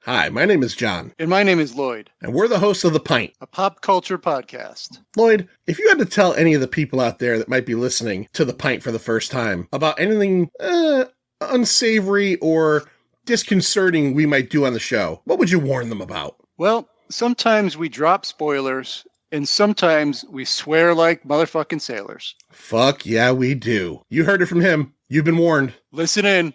Hi, my name is John. And my name is Lloyd. And we're the hosts of The Pint, a pop culture podcast. Lloyd, if you had to tell any of the people out there that might be listening to The Pint for the first time about anything unsavory or disconcerting we might do on the show, what would you warn them about? Well, sometimes we drop spoilers, and sometimes we swear like motherfucking sailors. Fuck yeah, we do. You heard it from him. You've been warned. Listen in.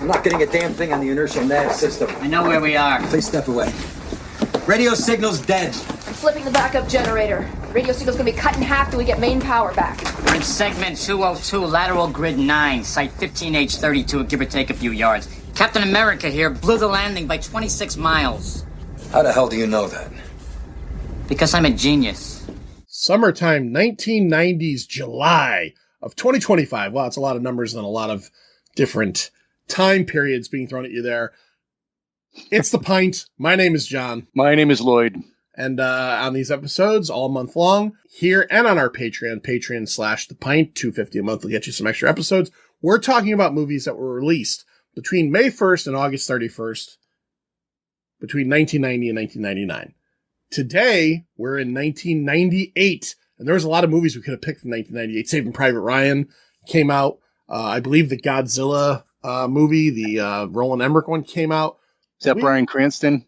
I'm not getting a damn thing on the inertial nav system. I know where we are. Please step away. Radio signal's dead. I'm flipping the backup generator. Radio signal's gonna be cut in half till we get main power back. We're in segment 202, lateral grid 9, site 15H32, give or take a few yards. Captain America here blew the landing by 26 miles. How the hell do you know that? Because I'm a genius. Summertime 1990s, July of 2025. Wow, it's a lot of numbers and a lot of different time periods being thrown at you there. It's The Pint. My name is John. My name is Lloyd. And on these episodes, all month long, here and on our Patreon/The Pint, $2.50 a month will get you some extra episodes. We're talking about movies that were released between May 1st and August 31st, between 1990 and 1999. Today, we're in 1998, and there was a lot of movies we could have picked from 1998. Saving Private Ryan came out. I believe the Godzilla movie, the Roland Emmerich one, came out. Is that Bryan Cranston?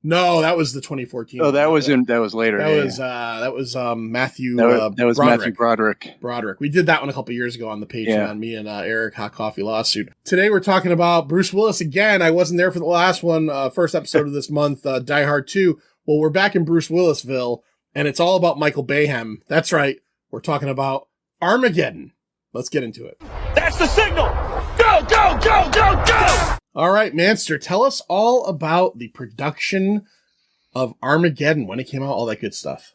No, that was the 2014. Oh, that was later. That was Matthew. That was Broderick. Matthew Broderick. Broderick. We did that one a couple years ago on the Patreon. Me and Eric, Hot Coffee Lawsuit. Today we're talking about Bruce Willis again. I wasn't there for the last one, first episode of this month, Die Hard 2. Well, we're back in Bruce Willisville, and it's all about Michael Bayhem. That's right. We're talking about Armageddon. Let's get into it. That's the signal! Go, go, go, go, go! All right, Manster, tell us all about the production of Armageddon, when it came out, all that good stuff.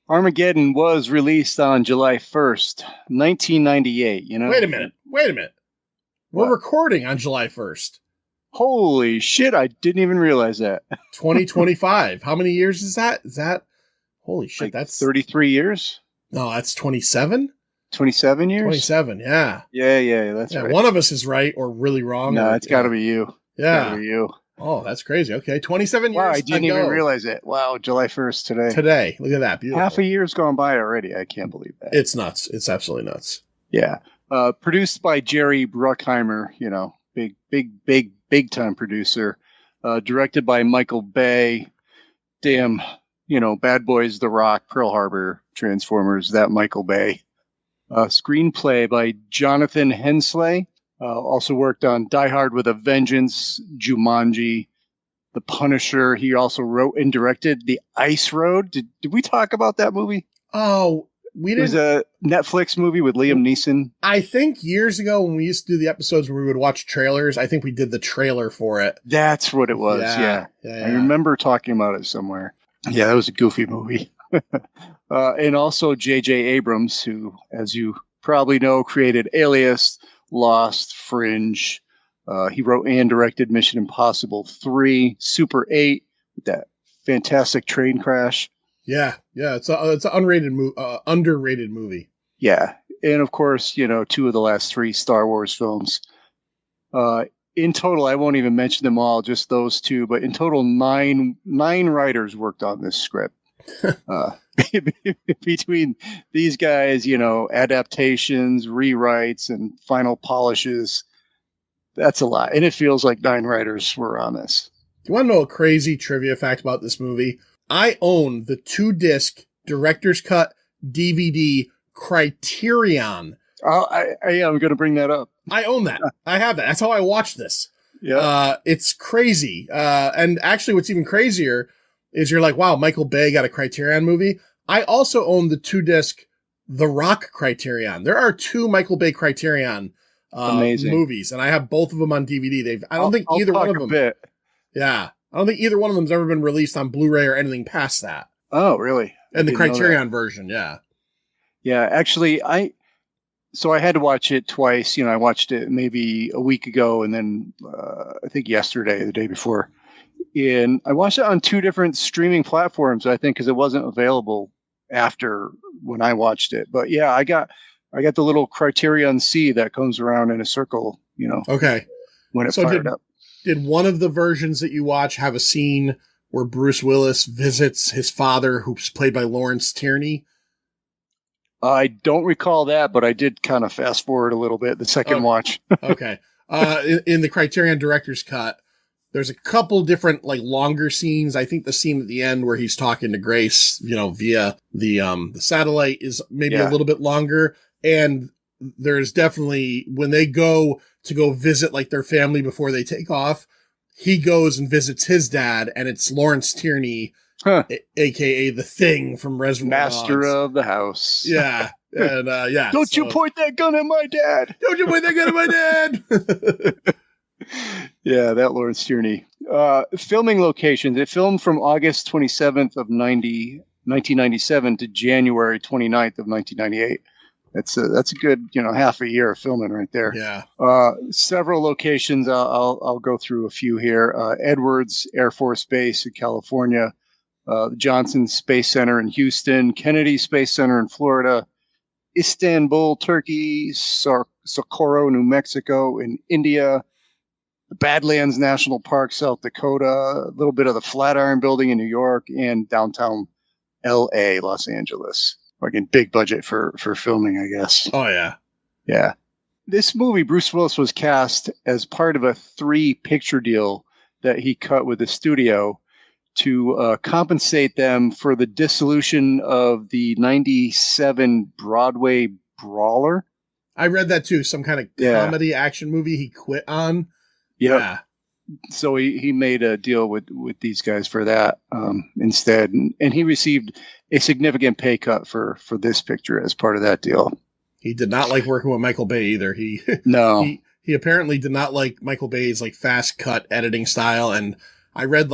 Armageddon was released on July 1st, 1998, you know? Wait a minute. We're recording on July 1st. Holy shit, I didn't even realize that. 2025. How many years is that? Holy shit, like that's 33 years? No, that's 27? 27 years? 27, yeah. Yeah, that's right. One of us is right or really wrong. No, it's got to be you. Yeah. It's gotta be you. Oh, that's crazy. Okay, 27 years. Wow, I didn't even realize it. Wow, July 1st today. Today. Look at that. Beautiful. Half a year's gone by already. I can't believe that. It's nuts. It's absolutely nuts. Yeah. Produced by Jerry Bruckheimer, you know, big time producer. Directed by Michael Bay. Damn, you know, Bad Boys, The Rock, Pearl Harbor, Transformers, that Michael Bay. Screenplay by Jonathan Hensley. Also worked on Die Hard with a Vengeance, Jumanji, The Punisher. He also wrote and directed The Ice Road. Did we talk about that movie? Oh, we didn't. It was a Netflix movie with Liam Neeson. I think years ago when we used to do the episodes where we would watch trailers, I think we did the trailer for it. That's what it was, yeah. I remember talking about it somewhere. Yeah, that was a goofy movie. And also J.J. Abrams, who, as you probably know, created Alias, Lost, Fringe. He wrote and directed Mission Impossible 3, Super 8, with that fantastic train crash. Yeah, it's an underrated movie. Yeah, and of course, you know, 2 of the last 3 Star Wars films. In total, I won't even mention them all, just those 2, but in total, nine writers worked on this script. Between these guys, you know, adaptations, rewrites, and final polishes, that's a lot. And it feels like 9 writers were on this. Do you want to know a crazy trivia fact about this movie? I own the 2-disc director's cut DVD Criterion. I am going to bring that up. I own that. I have that. That's how I watched this. Yeah. It's crazy. And actually what's even crazier is you're like, wow, Michael Bay got a Criterion movie. I also own the 2-disc The Rock Criterion. There are 2 Michael Bay Criterion Amazing movies, and I have both of them on DVD. I don't think either one of them. Yeah, I don't think either one of them's ever been released on Blu-ray or anything past that. Oh, really? And the Criterion version, yeah. Yeah, actually, I had to watch it twice. I watched it maybe a week ago, and then I think yesterday, the day before. And I watched it on 2 different streaming platforms, I think, because it wasn't available after when I watched it. But yeah, I got the little Criterion C that comes around in a circle, Okay. When it fired up. Did one of the versions that you watch have a scene where Bruce Willis visits his father, who's played by Lawrence Tierney? I don't recall that, but I did kind of fast forward a little bit the second watch. Okay. In the Criterion director's cut, there's a couple different longer scenes. I think the scene at the end where he's talking to Grace, via the satellite is maybe a little bit longer. And there's definitely, when they go to visit their family before they take off, he goes and visits his dad, and it's Lawrence Tierney, aka the Thing from Reservoir Master Dogs. of the house. Yeah. And Don't you point that gun at my dad. Don't you point that gun at my dad. Yeah, that Lawrence Tierney. Filming locations. It filmed from August 27th of 1997 to January 29th of 1998. That's a good, half a year of filming right there. Yeah. Several locations. I'll go through a few here. Edwards Air Force Base in California, Johnson Space Center in Houston, Kennedy Space Center in Florida, Istanbul, Turkey, Socorro, New Mexico, in India, the Badlands National Park, South Dakota, a little bit of the Flatiron Building in New York, and downtown L.A., Los Angeles. Fucking big budget for filming, I guess. Oh, yeah. Yeah. This movie, Bruce Willis was cast as part of a 3-picture deal that he cut with the studio to compensate them for the dissolution of the 97 Broadway Brawler. I read that too. Some kind of comedy action movie he quit on. Yep. Yeah. So he made a deal with these guys for that instead. And he received a significant pay cut for this picture as part of that deal. He did not like working with Michael Bay either. He apparently did not like Michael Bay's fast cut editing style. And I read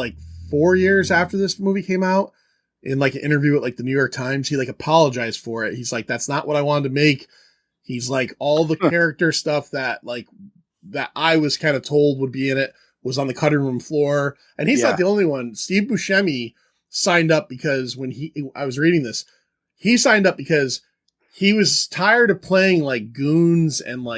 4 years after this movie came out, in an interview with the New York Times, he apologized for it. He's like, that's not what I wanted to make. He's like, all the character stuff that that I was kind of told would be in it was on the cutting room floor. And he's not the only one. Steve Buscemi signed up because I was reading this, he signed up because he was tired of playing goons and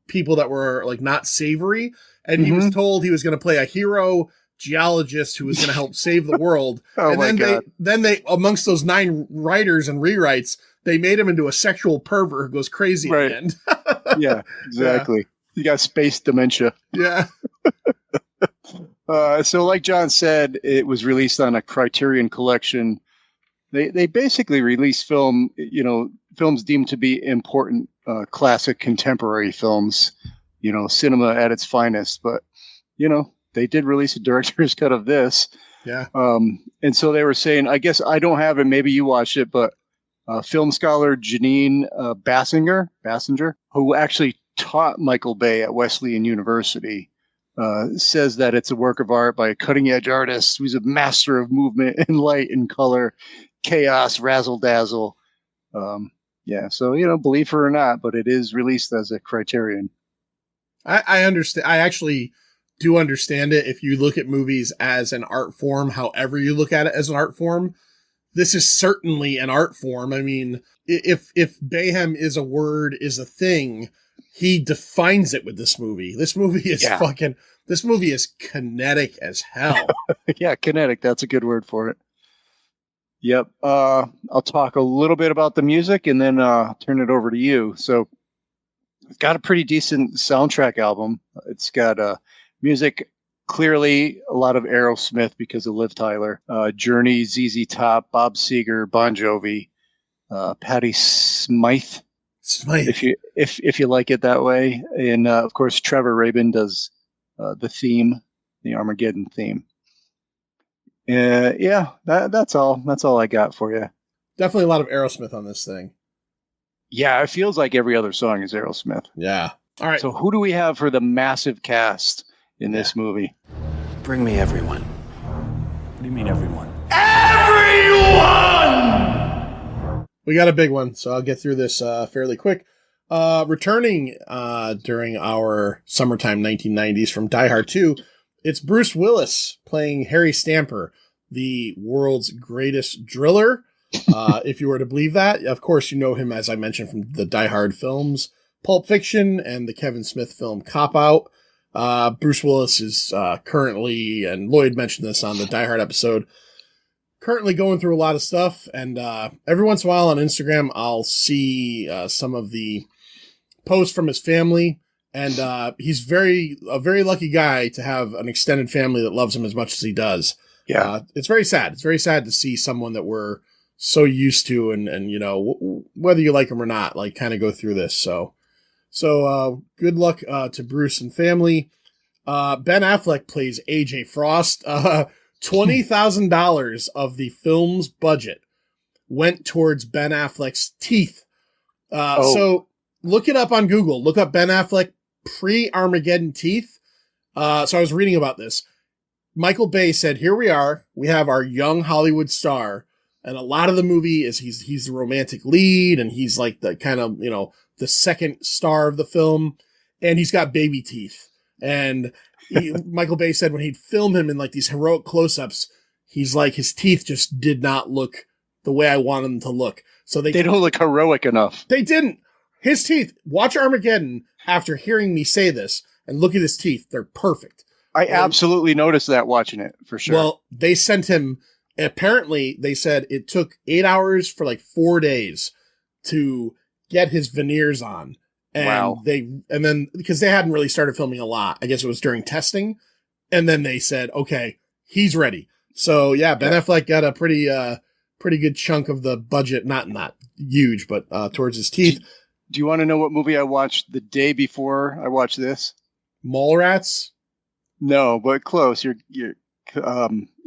people that were not savory. And he was told he was going to play a hero geologist who was going to help save the world. Then they, amongst those 9 writers and rewrites, they made him into a sexual pervert who goes crazy at the end. Yeah, exactly. Yeah. You got space dementia. Yeah. So like John said, it was released on a Criterion collection. They basically release films deemed to be important, classic contemporary films, cinema at its finest. But, they did release a director's cut of this. Yeah. And so they were saying, I guess I don't have it, maybe you watched it, but film scholar Janine Bassinger, who actually taught Michael Bay at Wesleyan University, says that it's a work of art by a cutting-edge artist who's a master of movement and light and color, chaos, razzle-dazzle. So, believe her or not, but it is released as a Criterion. I understand. I actually do understand it. If you look at movies as an art form, however you look at it as an art form, this is certainly an art form. I mean, if Bayhem is a word, is a thing, he defines it with this movie. This movie is this movie is kinetic as hell. Yeah, kinetic. That's a good word for it. Yep. I'll talk a little bit about the music and then turn it over to you. So it's got a pretty decent soundtrack album. It's got music, clearly a lot of Aerosmith because of Liv Tyler, Journey, ZZ Top, Bob Seger, Bon Jovi, Patti Smythe. If you like it that way, and of course Trevor Rabin does the theme, the Armageddon theme. That's all I got for you. Definitely a lot of Aerosmith on this thing. Yeah, it feels like every other song is Aerosmith. Yeah. All right. So who do we have for the massive cast in this movie? Bring me everyone. What do you mean, everyone? We got a big one, so I'll get through this fairly quick. Returning during our summertime 1990s from Die Hard 2, it's Bruce Willis playing Harry Stamper, the world's greatest driller. If you were to believe that. Of course, you know him, as I mentioned, from the Die Hard films, Pulp Fiction, and the Kevin Smith film Cop Out. Bruce Willis is currently, and Lloyd mentioned this on the Die Hard episode, currently going through a lot of stuff. And every once in a while on Instagram, I'll see some of the posts from his family. And he's a very lucky guy to have an extended family that loves him as much as he does. Yeah. It's very sad. It's very sad to see someone that we're so used to and you know, whether you like him or not, like kind of go through this. So good luck to Bruce and family. Ben Affleck plays AJ Frost. $20,000 of the film's budget went towards Ben Affleck's teeth. So look it up on Google. Look up Ben Affleck pre-Armageddon teeth. So I was reading about this. Michael Bay said, here we are. We have our young Hollywood star. And a lot of the movie is he's the romantic lead. And he's like the kind of, you know, the second star of the film. And he's got baby teeth. And Michael Bay said when he'd film him in like these heroic close-ups, he's like, his teeth just did not look the way I wanted them to look. So they don't look heroic enough. They didn't. His teeth, watch Armageddon after hearing me say this and look at his teeth. They're perfect. I absolutely noticed that watching it, for sure. Well, they sent him, apparently they said it took 8 hours for like 4 days to get his veneers on. And wow. And then because they hadn't really started filming a lot, I guess it was during testing. And then they said, okay, he's ready. So yeah, Ben Affleck got a pretty good chunk of the budget, not huge, but towards his teeth. Do you want to know what movie I watched the day before I watched this? Mallrats? No, but close. You're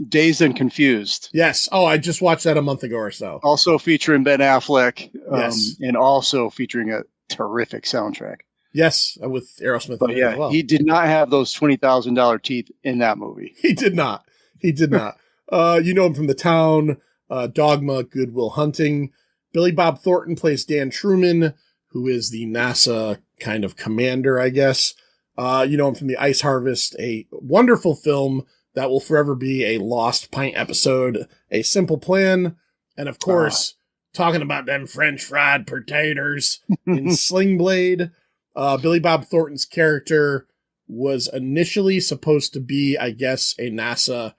Dazed and Confused. Yes. Oh, I just watched that a month ago or so. Also featuring Ben Affleck. Yes. And also featuring a terrific soundtrack. Yes, with Aerosmith. But yeah, as well. He did not have those $20,000 teeth in that movie. He did not. You know him from The Town, Dogma, Good Will Hunting. Billy Bob Thornton plays Dan Truman, who is the NASA kind of commander, I guess. You know him from The Ice Harvest, a wonderful film that will forever be a Lost Pint episode, A Simple Plan, and of course, talking about them French fried potatoes in Sling Blade. Billy Bob Thornton's character was initially supposed to be, I guess, a NASA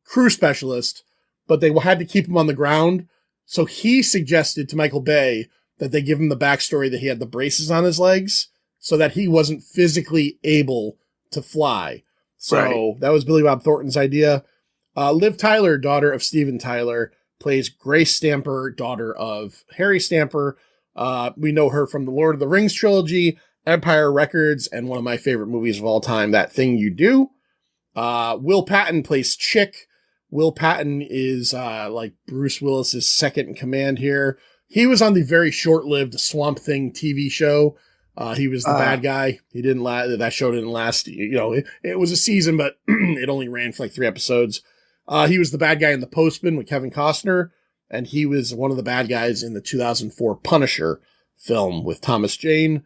crew specialist, but they had to keep him on the ground. So he suggested to Michael Bay that they give him the backstory that he had the braces on his legs so that he wasn't physically able to fly. So that was Billy Bob Thornton's idea. Liv Tyler, daughter of Steven Tyler, plays Grace Stamper, daughter of Harry Stamper. We know her from the Lord of the Rings trilogy, Empire Records, and one of my favorite movies of all time, That Thing You Do. Will Patton plays Chick. Will Patton is like Bruce Willis's second in command here. He was on the very short-lived Swamp Thing TV show. He was the bad guy. He didn't last. That show didn't last. You know, it was a season, but it only ran for like 3 episodes. He was the bad guy in The Postman with Kevin Costner, and he was one of the bad guys in the 2004 Punisher film with Thomas Jane.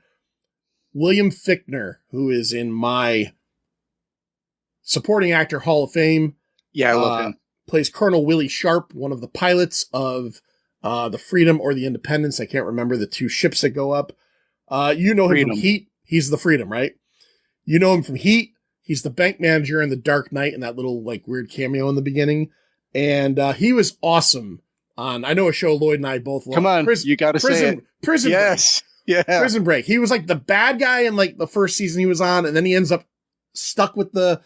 William Fichtner, who is in my supporting actor Hall of Fame. Yeah, I love him. Plays Colonel Willie Sharp, one of the pilots of the Freedom or the Independence. I can't remember the 2 ships that go up. You know him Freedom. from Heat. He's the Freedom, right? You know him from Heat. He's the bank manager in The Dark Knight in that little like weird cameo in the beginning. And he was awesome on, I know a show Lloyd and I both love. Come on, you got to say it. Prison yes. Break. Yeah. Prison Break. He was like the bad guy in like the first season he was on, and then he ends up stuck with the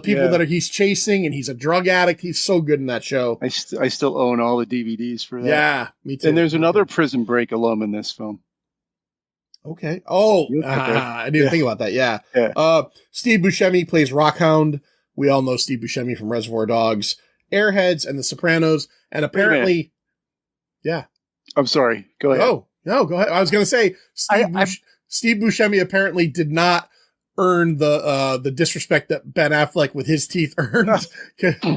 people that he's chasing, and he's a drug addict. He's so good in that show. I still own all the DVDs for that. Yeah, me too. And there's another Prison Break alum in this film. Okay. Oh, I didn't think about that. Yeah. Yeah. Steve Buscemi plays Rockhound. We all know Steve Buscemi from Reservoir Dogs, Airheads, and The Sopranos. And apparently, yeah. I'm sorry. Go ahead. Oh, no, go ahead. I was going to say, Steve Buscemi apparently did not earn the disrespect that Ben Affleck with his teeth earned.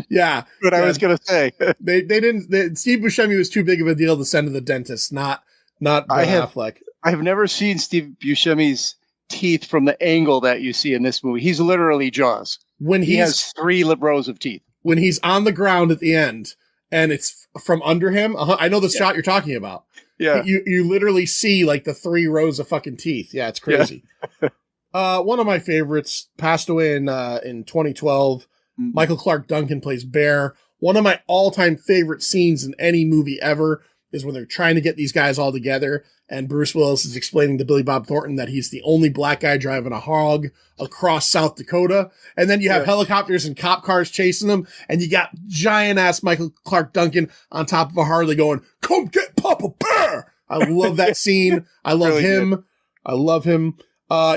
Yeah. But I was going to say. They didn't, Steve Buscemi was too big of a deal to send to the dentist, not Ben Affleck. I have never seen Steve Buscemi's teeth from the angle that you see in this movie. He's literally Jaws. He has 3 rows of teeth. When he's on the ground at the end and it's from under him, I know the shot you're talking about. Yeah. You literally see like the 3 rows of fucking teeth. Yeah, it's crazy. Yeah. One of my favorites passed away in 2012. Mm-hmm. Michael Clark Duncan plays Bear. One of my all-time favorite scenes in any movie ever is when they're trying to get these guys all together, and Bruce Willis is explaining to Billy Bob Thornton that he's the only black guy driving a hog across South Dakota. And then you have helicopters and cop cars chasing them, and you got giant-ass Michael Clark Duncan on top of a Harley going, "Come get Papa Bear!" I love that scene. I love him. Good. I love him.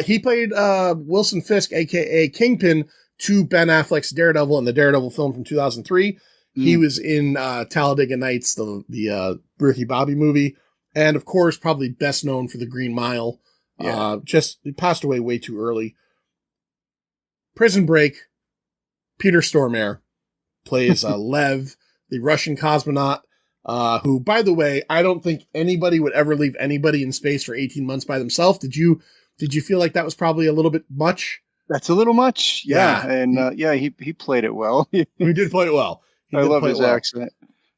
He played Wilson Fisk, a.k.a. Kingpin, to Ben Affleck's Daredevil in the Daredevil film from 2003. He was in Talladega Nights, the Ricky Bobby movie. And, of course, probably best known for The Green Mile. Yeah. He passed away way too early. Prison Break, Peter Stormare plays Lev, the Russian cosmonaut, who, by the way, I don't think anybody would ever leave anybody in space for 18 months by themselves. Did you feel like that was probably a little bit much? That's a little much. Yeah. And he played it well. He did play it well. I love his accent.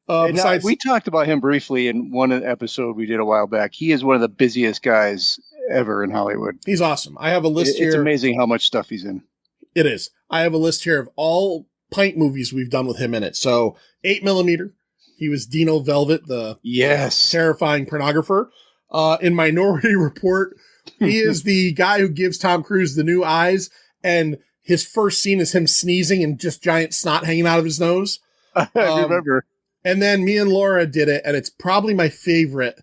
We talked about him briefly in one episode we did a while back. He is one of the busiest guys ever in Hollywood. He's awesome. I have a list here. It's amazing how much stuff he's in. It is. I have a list here of all Pint movies we've done with him in it. So 8mm. He was Dino Velvet, the terrifying pornographer. In Minority Report, he is the guy who gives Tom Cruise the new eyes, and his first scene is him sneezing and just giant snot hanging out of his nose. I remember. And then me and Laura did it, and it's probably my favorite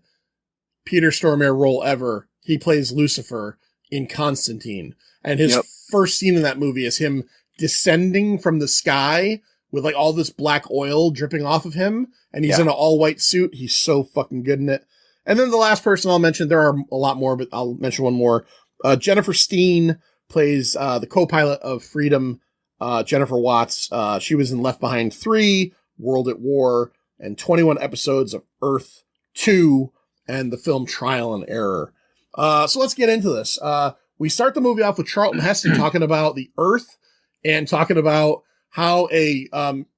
Peter Stormare role ever. He plays Lucifer in Constantine. And his first scene in that movie is him descending from the sky with like all this black oil dripping off of him. And he's in an all-white suit. He's so fucking good in it. And then the last person I'll mention, there are a lot more, but I'll mention one more. Jennifer Steen plays the co-pilot of Freedom, Jennifer Watts. She was in Left Behind 3, World at War, and 21 episodes of Earth 2, and the film Trial and Error. So let's get into this. We start the movie off with Charlton Heston talking about the Earth and talking about how a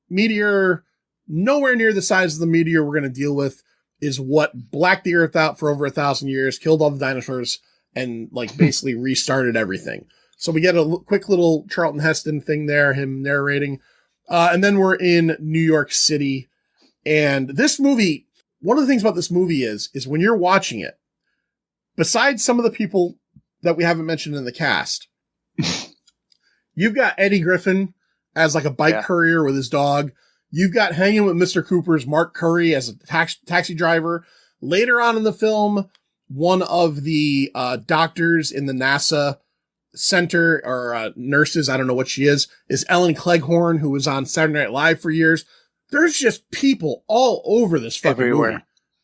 meteor nowhere near the size of the meteor we're going to deal with is what blacked the Earth out for over 1,000 years, killed all the dinosaurs, and like basically restarted everything. So we get a quick little Charlton Heston thing there, him narrating. And then we're in New York City. And this movie, one of the things about this movie is when you're watching it, besides some of the people that we haven't mentioned in the cast, you've got Eddie Griffin as like a bike courier with his dog. You've got Hanging with Mr. Cooper's Mark Curry as a taxi driver. Later on in the film, one of the doctors in the NASA center or nurses, I don't know what she is Ellen Cleghorn, who was on Saturday Night Live for years. There's just people all over this fucking movie.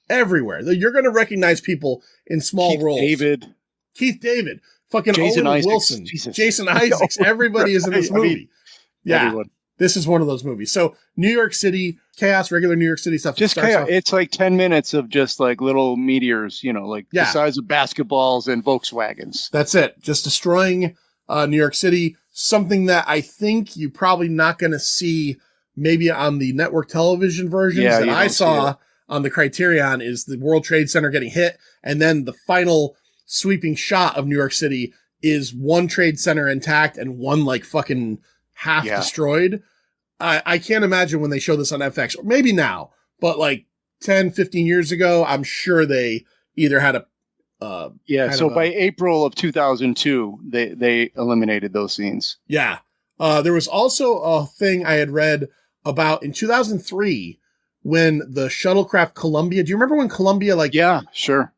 Everywhere. You're going to recognize people in small roles. Keith David. Fucking Jason Owen Isaacs. Wilson. Jesus. Jason Isaacs. Everybody is in this movie. Everyone. This is one of those movies. So New York City, chaos, regular New York City stuff. Just chaos. It's like 10 minutes of just like little meteors, like the size of basketballs and Volkswagens. That's it. Just destroying New York City. Something that I think you're probably not going to see maybe on the network television versions that I saw on the Criterion is the World Trade Center getting hit. And then the final sweeping shot of New York City is one Trade Center intact and one like fucking half destroyed. I can't imagine when they show this on FX, or maybe now, but like 10, 15 years ago, I'm sure they either had a so by April of 2002, they eliminated those scenes. Yeah. There was also a thing I had read about in 2003 when the shuttlecraft Columbia. Do you remember when Columbia Yeah, sure.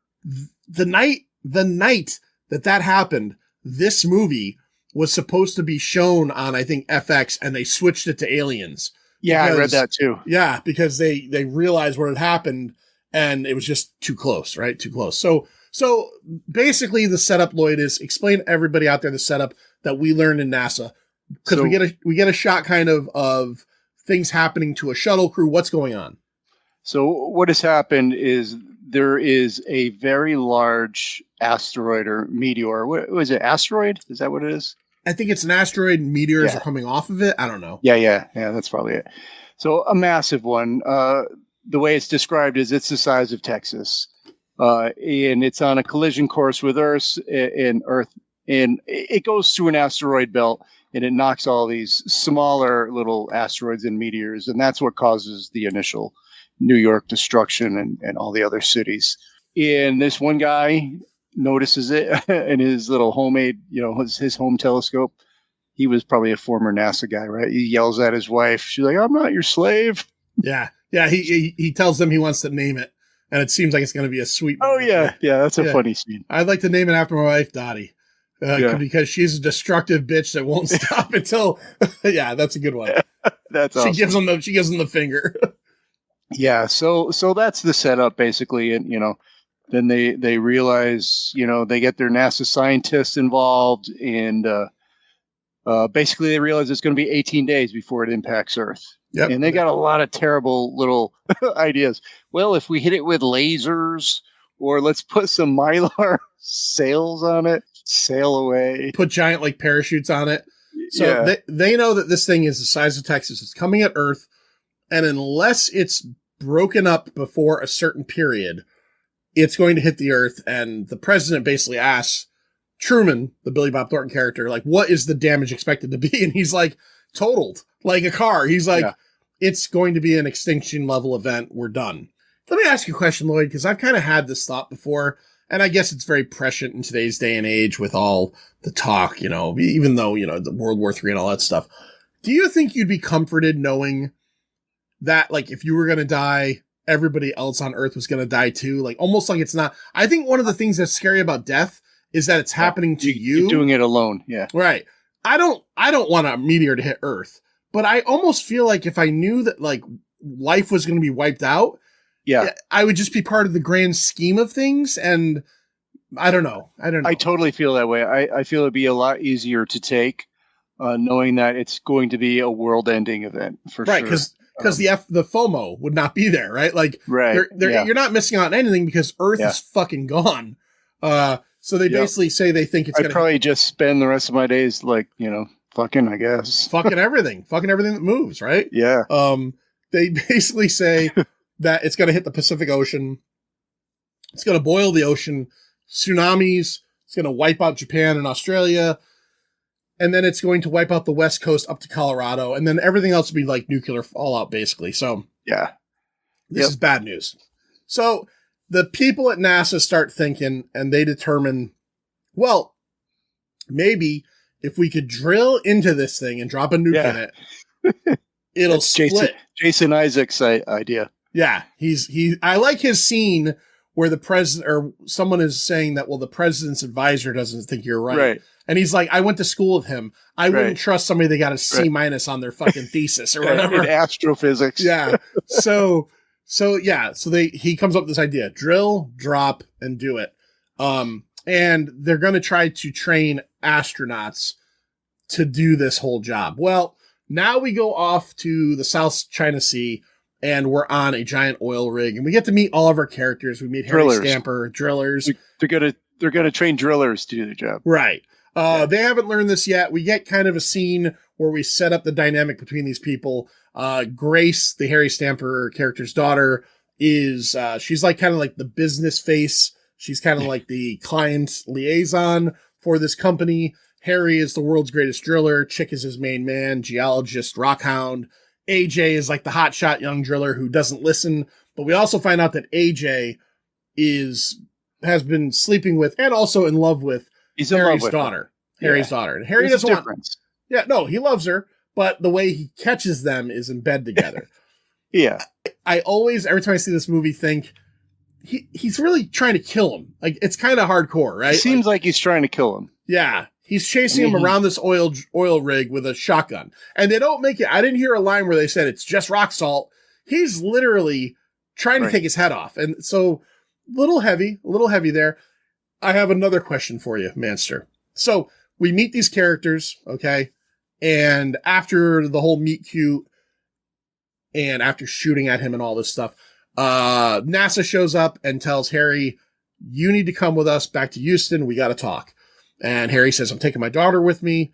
The night that happened, this movie was supposed to be shown on, I think, FX, and they switched it to Aliens. Yeah, I read that too. Yeah, because they realized what had happened, and it was just too close, right? Too close. So So basically the setup, Lloyd, is explain to everybody out there the setup that we learned in NASA. Because we get a shot kind of things happening to a shuttle crew. What's going on? So what has happened is there is a very large asteroid or meteor. What was it? Asteroid? Is that what it is? I think it's an asteroid. Meteors are coming off of it. I don't know. Yeah. That's probably it. So a massive one. The way it's described is it's the size of Texas, and it's on a collision course with Earth, and it goes through an asteroid belt, and it knocks all these smaller little asteroids and meteors, and that's what causes the initial New York destruction and all the other cities. And this one guy notices it in his little homemade, his home telescope. He was probably a former NASA guy, right? He yells at his wife. She's like, "I'm not your slave." Yeah. He tells them he wants to name it, and it seems like it's going to be a sweet movie. Oh, yeah. That's a funny scene. I'd like to name it after my wife, Dottie, because she's a destructive bitch that won't stop until. Yeah, that's a good one. That's awesome. She gives him the finger. Yeah. So that's the setup basically, and then they realize they get their NASA scientists involved, and basically they realize it's going to be 18 days before it impacts Earth. Yep. And they got a lot of terrible little ideas. Well, if we hit it with lasers, or let's put some mylar sails on it, sail away. Put giant parachutes on it. So they know that this thing is the size of Texas. It's coming at Earth. And unless it's broken up before a certain period, it's going to hit the Earth. And the president basically asks Truman, the Billy Bob Thornton character, what is the damage expected to be? And he's like, totaled, like a car. He's like, it's going to be an extinction level event. We're done. Let me ask you a question, Lloyd, because I've kind of had this thought before, and I guess it's very prescient in today's day and age with all the talk, even though, the World War III and all that stuff. Do you think you'd be comforted knowing that, if you were going to die, everybody else on Earth was going to die too? Almost like it's not. I think one of the things that's scary about death is that it's happening to you. You're doing it alone. Yeah. Right. I don't want a meteor to hit Earth, but I almost feel like if I knew that life was going to be wiped out, I would just be part of the grand scheme of things. And I don't know. I totally feel that way. I feel it'd be a lot easier to take, knowing that it's going to be a world-ending event for sure. Right, because the FOMO would not be there, right? You're not missing out on anything because Earth is fucking gone. So they basically say they think it's. I'd probably just spend the rest of my days fucking, I guess. fucking everything that moves, right? Yeah. They basically say that it's going to hit the Pacific Ocean. It's going to boil the ocean, tsunamis. It's going to wipe out Japan and Australia. And then it's going to wipe out the West Coast up to Colorado. And then everything else will be nuclear fallout, basically. So yeah, this is bad news. So the people at NASA start thinking, and they determine, well, maybe if we could drill into this thing and drop a nuke in it, it'll split. Jason Isaac's idea. Yeah, I like his scene where the president or someone is saying that, well, the president's advisor doesn't think you're right. And he's like, I went to school with him. I wouldn't trust somebody that got a C- on their fucking thesis or whatever. In astrophysics. Yeah. So he comes up with this idea: drill, drop, and do it. And they're going to try to train astronauts to do this whole job. Well, now we go off to the South China Sea, and we're on a giant oil rig, and we get to meet all of our characters. We meet Harry Stamper, drillers. They're gonna train drillers to do the job. Right. They haven't learned this yet. We get kind of a scene where we set up the dynamic between these people. Grace, the Harry Stamper character's daughter, is she's kind of the business face. She's kind of the client liaison for this company. Harry is the world's greatest driller. Chick is his main man, geologist, rockhound. AJ is the hotshot young driller who doesn't listen. But we also find out that AJ has been sleeping with and also in love with Harry's daughter. Harry's daughter. And Harry doesn't want. Yeah, no, he loves her, but the way he catches them is in bed together. Yeah. I always, every time I see this movie, think he's really trying to kill him. It's kind of hardcore, right? It seems like he's trying to kill him. Yeah. He's chasing him around this oil rig with a shotgun. And they don't make it. I didn't hear a line where they said it's just rock salt. He's literally trying to take his head off. And so a little heavy there. I have another question for you, Manster. So we meet these characters, okay? And after the whole meet cute and after shooting at him and all this stuff, NASA shows up and tells Harry, you need to come with us back to Houston. We got to talk. And Harry says, I'm taking my daughter with me.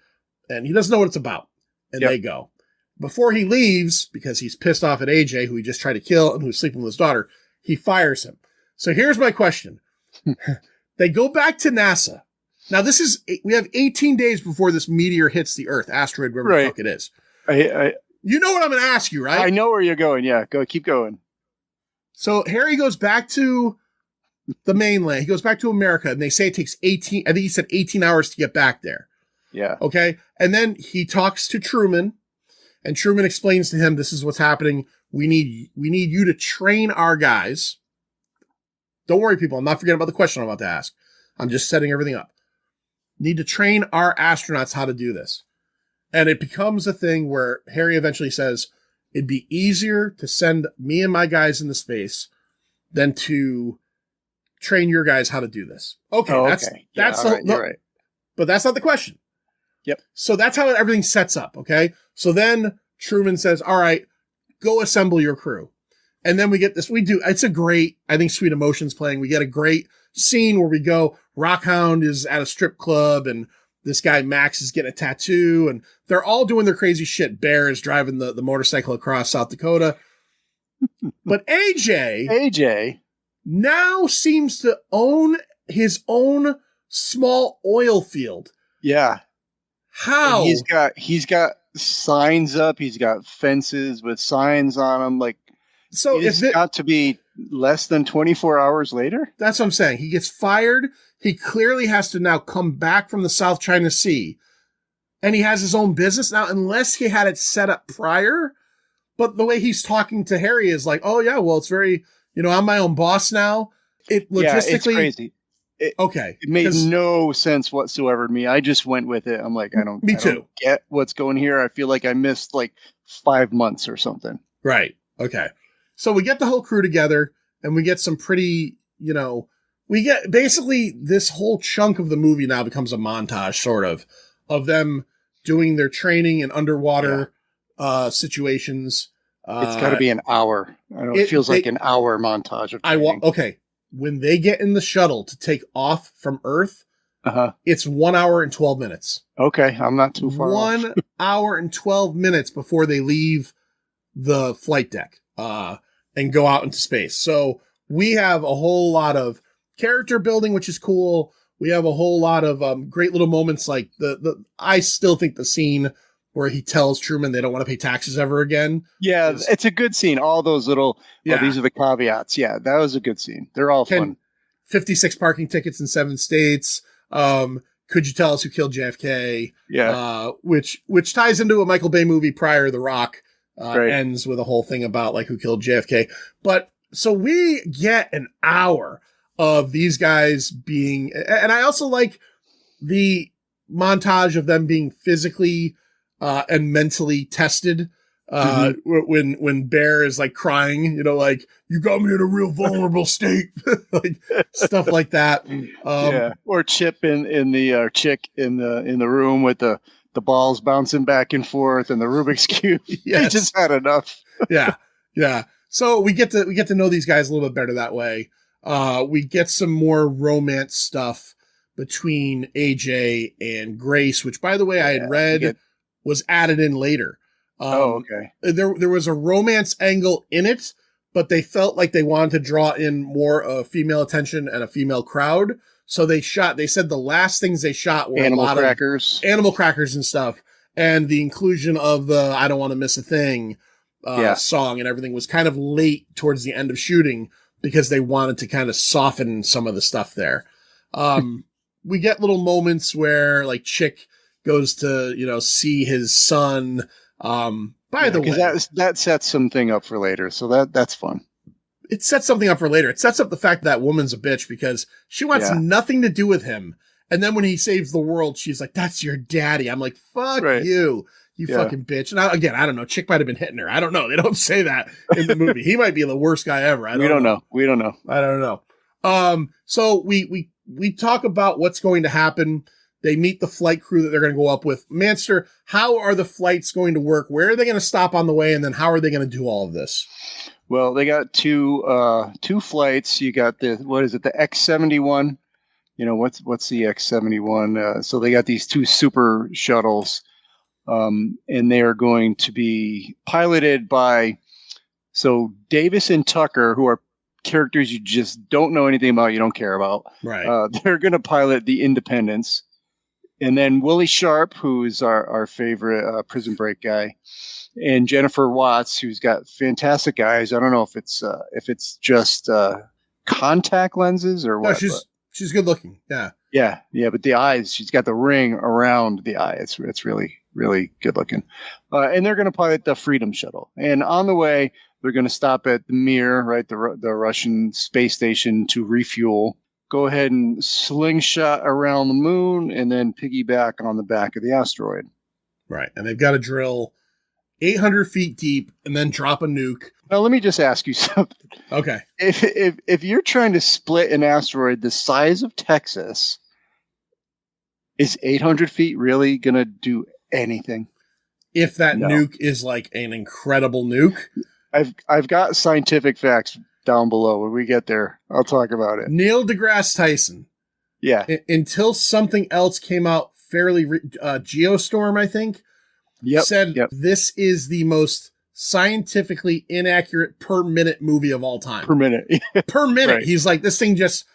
And he doesn't know what it's about. And they go. Before he leaves, because he's pissed off at AJ, who he just tried to kill and who's sleeping with his daughter, he fires him. So here's my question. They go back to NASA. Now, we have 18 days before this meteor hits the Earth, asteroid, wherever the fuck it is. You know what I'm going to ask you, right? I know where you're going. Yeah, keep going. So Harry goes back to the mainland. He goes back to America, and they say it takes 18, I think he said 18 hours to get back there. Yeah. Okay. And then he talks to Truman, and Truman explains to him, this is what's happening. We need you to train our guys. Don't worry, people. I'm not forgetting about the question I'm about to ask. I'm just setting everything up. Need to train our astronauts how to do this. And it becomes a thing where Harry eventually says, it'd be easier to send me and my guys into space than to train your guys how to do this. Okay. Right. But that's not the question. Yep. So that's how everything sets up. Okay. So then Truman says, all right, go assemble your crew. And then we get this, it's a great, I think, Sweet Emotions playing. We get a great scene where we go, Rockhound is at a strip club and this guy Max is getting a tattoo and they're all doing their crazy shit. Bear is driving the motorcycle across South Dakota. But AJ now seems to own his own small oil field. Yeah. How? And he's got signs up. He's got fences with signs on them. Like, so it's got to be less than 24 hours later. That's what I'm saying. He gets fired. He clearly has to now come back from the South China Sea, and he has his own business now, unless he had it set up prior. But the way he's talking to Harry is like, oh yeah, well, it's very, I'm my own boss now. It logistically, it's crazy. It made no sense whatsoever to me. I just went with it. I'm like, I don't get what's going here. I feel like I missed like 5 months or something. Right. Okay. So we get the whole crew together and we get some pretty, we get basically this whole chunk of the movie now becomes a montage sort of them doing their training in underwater situations. It's got to be an hour. I know it feels like an hour montage of training. Okay. When they get in the shuttle to take off from Earth, it's 1 hour and 12 minutes. Okay. I'm not too far 1 hour and 12 minutes before they leave the flight deck and go out into space. So we have a whole lot of character building, which is cool. We have a whole lot of great little moments like I still think the scene where he tells Truman they don't want to pay taxes ever again. Yeah, it's a good scene. All those little, these are the caveats. Yeah, that was a good scene. They're all fun. 56 parking tickets in 7 states. Could you tell us who killed JFK? Yeah. Which ties into a Michael Bay movie prior, The Rock, ends with a whole thing about like who killed JFK. But so we get an hour of these guys being, and I also like the montage of them being physically and mentally tested. When Bear is like crying, like, you got me in a real vulnerable state, like stuff like that. Or Chip in the chick in the room with the balls bouncing back and forth and the Rubik's Cube. They just had enough. Yeah. So we get to know these guys a little bit better that way. We get some more romance stuff between AJ and Grace, which, by the way, I had read was added in later. Okay. There was a romance angle in it, but they felt like they wanted to draw in more female attention and a female crowd. So they said the last things they shot were animal a lot crackers. of animal crackers and stuff. And the inclusion of the I Don't Want to Miss a Thing song and everything was kind of late towards the end of shooting because they wanted to kind of soften some of the stuff there. We get little moments where like Chick goes to, see his son. By the way, that sets something up for later. So that's fun. It sets something up for later. It sets up the fact that woman's a bitch because she wants nothing to do with him. And then when he saves the world, she's like, that's your daddy. I'm like, fuck you fucking bitch. And I don't know. Chick might have been hitting her. I don't know. They don't say that in the movie. He might be the worst guy ever. We don't know. We don't know. I don't know. So we we talk about what's going to happen. They meet the flight crew that they're going to go up with. Manster, how are the flights going to work? Where are they going to stop on the way? And then how are they going to do all of this? Well, they got two flights. You got the X-71. You know, what's the X-71? So they got these two super shuttles, and they are going to be piloted by Davis and Tucker, who are characters you just don't know anything about, you don't care about. Right. They're going to pilot the Independence. And then Willie Sharp, who's our favorite Prison Break guy, and Jennifer Watts, who's got fantastic eyes. I don't know if it's just contact lenses or what. No, she's good looking. Yeah. Yeah. But the eyes, she's got the ring around the eye. It's really, really good looking. And they're going to pilot the Freedom Shuttle. And on the way, they're going to stop at the Mir, right, the Russian space station, to refuel. Go ahead and slingshot around the moon and then piggyback on the back of the asteroid. Right. And they've got to drill 800 feet deep and then drop a nuke. Now, let me just ask you something. Okay. If you're trying to split an asteroid the size of Texas, is 800 feet really going to do anything? If that nuke is like an incredible nuke. I've got scientific facts down below. When we get there, I'll talk about it. Neil deGrasse Tyson. Yeah. Until something else came out fairly, Geostorm, I think, said this is the most scientifically inaccurate per minute movie of all time. Per minute. Per minute. Right. He's like, this thing just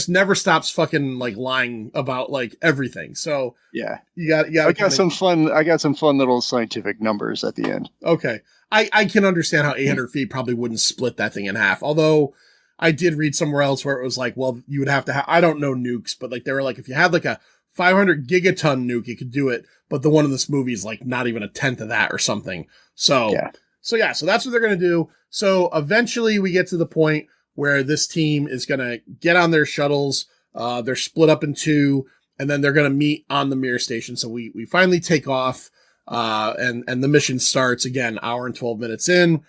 never stops fucking like lying about like everything. So yeah, you got. I got some fun little scientific numbers at the end. Okay. I can understand how 800 feet probably wouldn't split that thing in half. Although I did read somewhere else where it was like, well, you would have to have, I don't know nukes, but like they were like, if you had like a 500 gigaton nuke, you could do it. But the one in this movie is like not even a tenth of that or something. So that's what they're going to do. So eventually we get to the point where this team is going to get on their shuttles. They're split up in two, and then they're going to meet on the Mir station. So we finally take off. And the mission starts again, hour and 12 minutes in,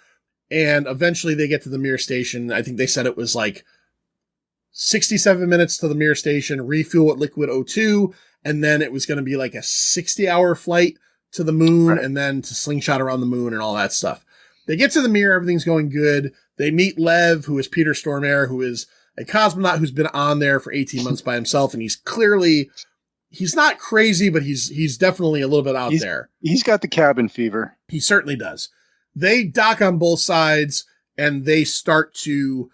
and eventually they get to the Mir station. I think they said it was like 67 minutes to the Mir station, refuel at liquid O2, and then it was going to be like a 60-hour flight to the moon, and then to slingshot around the moon and all that stuff. They get to the Mir, everything's going good. They meet Lev, who is Peter Stormare, who is a cosmonaut who's been on there for 18 months by himself, and he's not crazy, but he's definitely a little bit out there. He's got the cabin fever. He certainly does. They dock on both sides, and they start to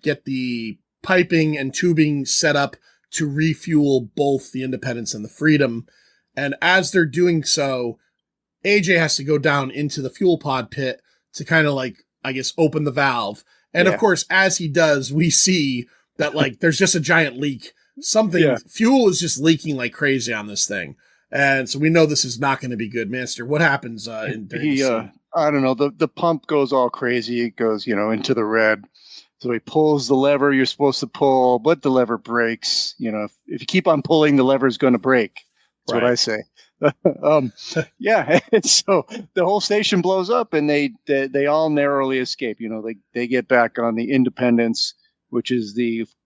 get the piping and tubing set up to refuel both the Independence and the Freedom. And as they're doing so, AJ has to go down into the fuel pod pit to kind of like, I guess, open the valve. And of course, as he does, we see that like there's just a giant leak. Fuel is just leaking like crazy on this thing. And so we know this is not going to be good. Manster, what happens I don't know. The pump goes all crazy. It goes, into the red. So he pulls the lever you're supposed to pull, but the lever breaks. If you keep on pulling, the lever is going to break. That's what I say. And so the whole station blows up, and they all narrowly escape. They get back on the Independence, which is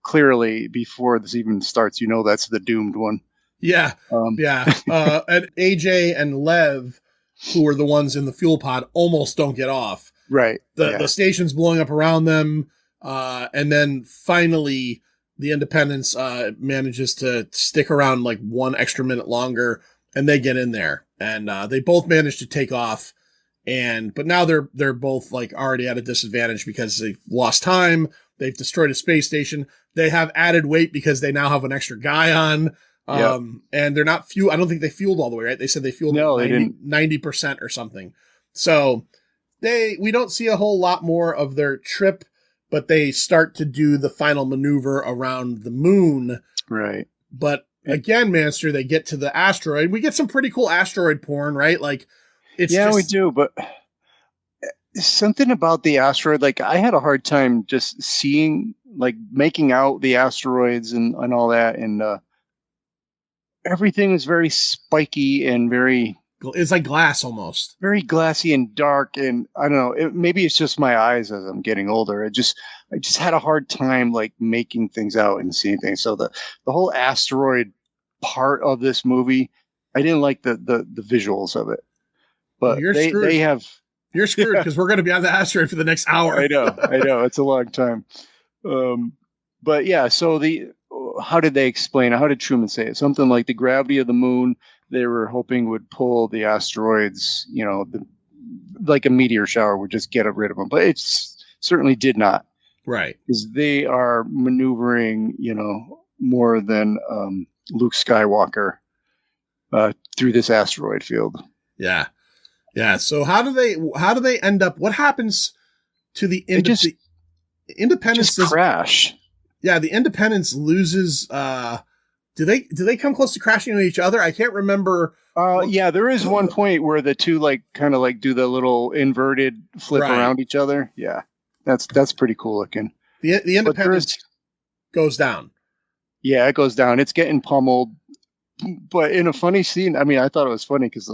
clearly before this even starts, that's the doomed one. Yeah. And AJ and Lev, who are the ones in the fuel pod, almost don't get off. Right. The station's blowing up around them. And then finally the Independence manages to stick around like 1 extra minute longer, and they get in there, and they both manage to take off. But now they're both like already at a disadvantage because they've lost time. They've destroyed a space station. They have added weight because they now have an extra guy on. And they're not I don't think they fueled all the way, right? They said they fueled 90% or something. So we don't see a whole lot more of their trip, but they start to do the final maneuver around the moon. Right. But again, Manster, they get to the asteroid. We get some pretty cool asteroid porn, right? Like we do, but something about the asteroid, like I had a hard time just seeing, like making out the asteroids and all that. And everything is very spiky and very It's like glass almost. Very glassy and dark, and I don't know. Maybe it's just my eyes as I'm getting older. I just had a hard time like making things out and seeing things. So the whole asteroid part of this movie, I didn't like the visuals of it. But they have. You're screwed because we're going to be on the asteroid for the next hour. I know. It's a long time. But yeah, so how did they explain it? How did Truman say it? Something like the gravity of the moon, they were hoping would pull the asteroids, like a meteor shower would just get rid of them. But it certainly did not. Right. Because they are maneuvering, more than Luke Skywalker through this asteroid field. Yeah. Yeah. So how do they end up? What happens to the Independence? Just crash. Yeah, the Independence loses. Do they come close to crashing into each other? I can't remember. Yeah, there is one point where the two kind of do the little inverted flip around each other. Yeah, that's pretty cool looking. The Independence goes down. Yeah, it goes down. It's getting pummeled, but in a funny scene. I mean, I thought it was funny because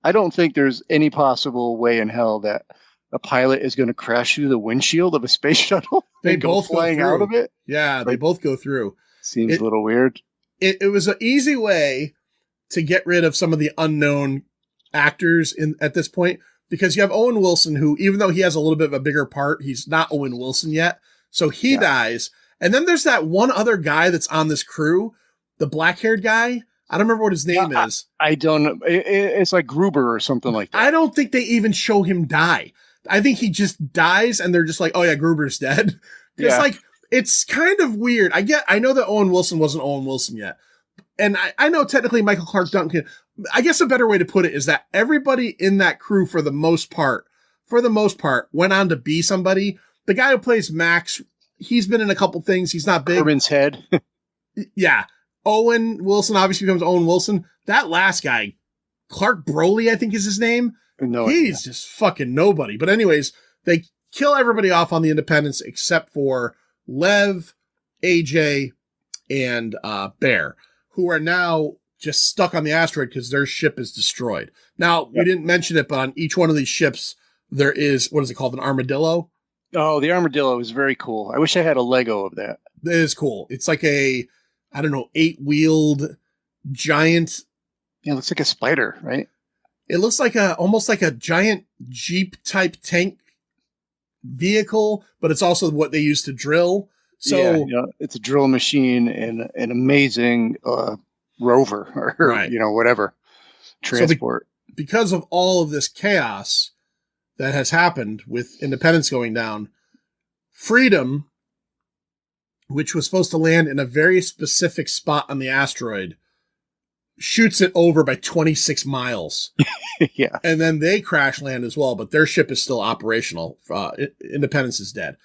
I don't think there's any possible way in hell that a pilot is going to crash through the windshield of a space shuttle. They both flying go through. Out of it. Yeah, they both go through. Seems a little weird. It was an easy way to get rid of some of the unknown actors at this point, because you have Owen Wilson, who, even though he has a little bit of a bigger part, he's not Owen Wilson yet. So he dies. And then there's that one other guy that's on this crew, the black-haired guy. I don't remember what his name is. I don't know. It's like Gruber or something like that. I don't think they even show him die. I think he just dies and they're just like, oh yeah, Gruber's dead. Because it's kind of weird. I know that Owen Wilson wasn't Owen Wilson yet. And I know technically Michael Clark Duncan. I guess a better way to put it is that everybody in that crew for the most part, went on to be somebody. The guy who plays Max, he's been in a couple things. He's not big. Herman's Head. Yeah. Owen Wilson obviously becomes Owen Wilson. That last guy, Clark Broly, I think is his name. He's just fucking nobody. But anyways, they kill everybody off on the Independence except for Lev, AJ, and Bear, who are now just stuck on the asteroid because their ship is destroyed. Now, we didn't mention it, but on each one of these ships, there is, what is it called, an armadillo? Oh, the armadillo is very cool. I wish I had a Lego of that. It is cool. It's like a, 8-wheeled giant. Yeah, it looks like a spider, right? It looks like almost like a giant Jeep type tank vehicle, but it's also what they use to drill. So it's a drill machine and an amazing rover or whatever transport. So because of all of this chaos that has happened with Independence going down, Freedom, which was supposed to land in a very specific spot on the asteroid, shoots it over by 26 miles. Yeah. And then they crash land as well, but their ship is still operational. Independence is dead.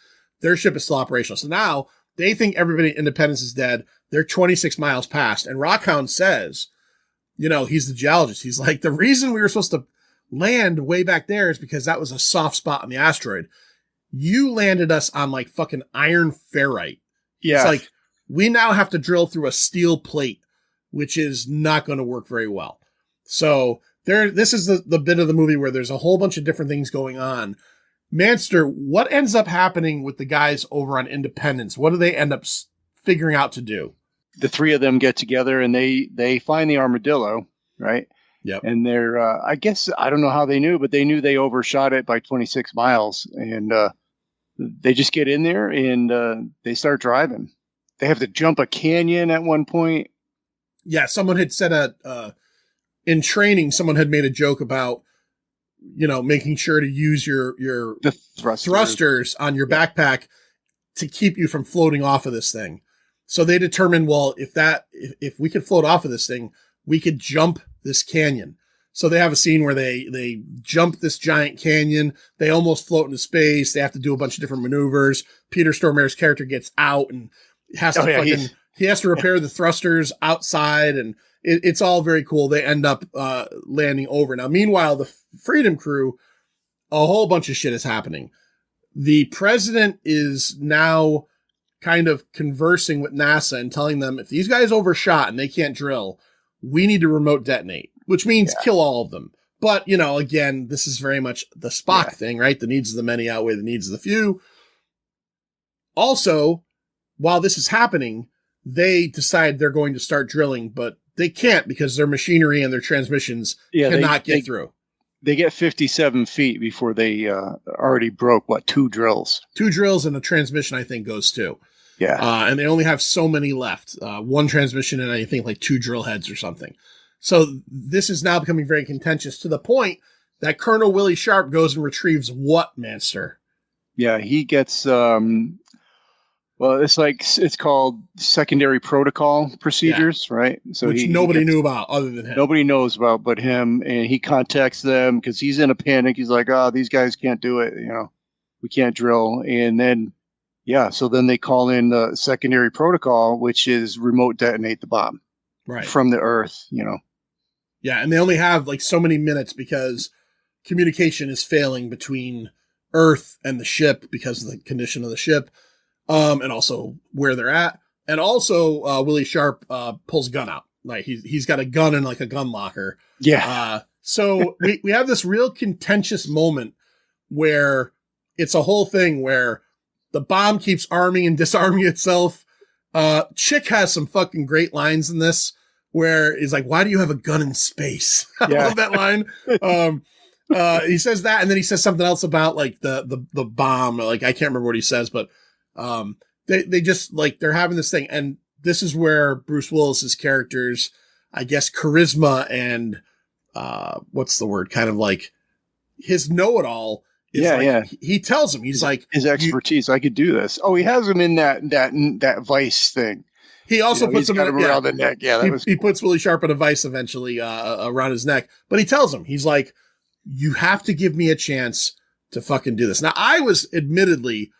Their ship is still operational. So now they think everybody at Independence is dead. They're 26 miles past. And Rockhound says, he's the geologist. He's like, the reason we were supposed to land way back there is because that was a soft spot on the asteroid. You landed us on like fucking iron ferrite. Yeah. It's like, we now have to drill through a steel plate, which is not going to work very well. So this is the bit of the movie where there's a whole bunch of different things going on. Manster, what ends up happening with the guys over on Independence? What do they end up figuring out to do? The three of them get together and they find the armadillo, right? Yep. And they're, I guess, I don't know how they knew, but they knew they overshot it by 26 miles. And they just get in there and they start driving. They have to jump a canyon at one point. Yeah, someone had said in training, someone had made a joke about, making sure to use the thrusters on your backpack to keep you from floating off of this thing. So they determined, well, if we could float off of this thing, we could jump this canyon. So they have a scene where they jump this giant canyon. They almost float into space. They have to do a bunch of different maneuvers. Peter Stormare's character gets out and has to he has to repair the thrusters outside, and it's all very cool. They end up landing over. Now, meanwhile, the Freedom crew, a whole bunch of shit is happening. The president is now kind of conversing with NASA and telling them, if these guys overshot and they can't drill, we need to remote detonate. which means kill all of them. But, again, this is very much the Spock thing, right? The needs of the many outweigh the needs of the few. Also, while this is happening, they decide they're going to start drilling, but they can't because their machinery and their transmissions cannot get through. They get 57 feet before they already broke, 2 drills? 2 drills and a transmission, I think, goes too. Yeah. And they only have so many left. 1 transmission and I think 2 drill heads or something. So this is now becoming very contentious to the point that Colonel Willie Sharp goes and retrieves what, Manster? Yeah, he gets, it's called secondary protocol procedures, right? So which nobody knew about other than him. Nobody knows about but him, and he contacts them because he's in a panic. He's like, these guys can't do it. We can't drill. And then, so then they call in the secondary protocol, which is remote detonate the bomb from the Earth, Yeah, and they only have so many minutes because communication is failing between Earth and the ship because of the condition of the ship, and also where they're at. And also, Willie Sharp pulls a gun out. He's got a gun in a gun locker. Yeah. So we have this real contentious moment where it's a whole thing where the bomb keeps arming and disarming itself. Chick has some fucking great lines in this. Where he's like, why do you have a gun in space? I love that line. He says that, and then he says something else about the bomb. I can't remember what he says, but they just they're having this thing, and this is where Bruce Willis's character's, I guess, charisma and what's the word? Kind of his know-it-all. He tells him, he's his expertise. I could do this. Oh, he has him in that vice thing. He also puts him around the neck. Yeah, he puts Willie Sharp in a vice eventually around his neck. But he tells him, he's like, you have to give me a chance to fucking do this. Now, I was admittedly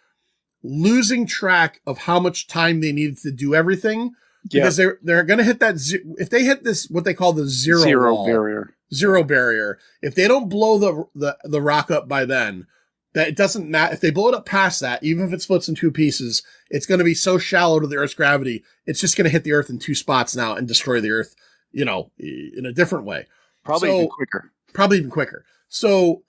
losing track of how much time they needed to do everything because they're going to hit that. If they hit this, what they call the zero barrier, if they don't blow the rock up by then, that it doesn't matter. If they blow it up past that, even if it splits in 2 pieces, it's going to be so shallow to the Earth's gravity, it's just going to hit the Earth in 2 spots now and destroy the Earth, in a different way. Probably even quicker. So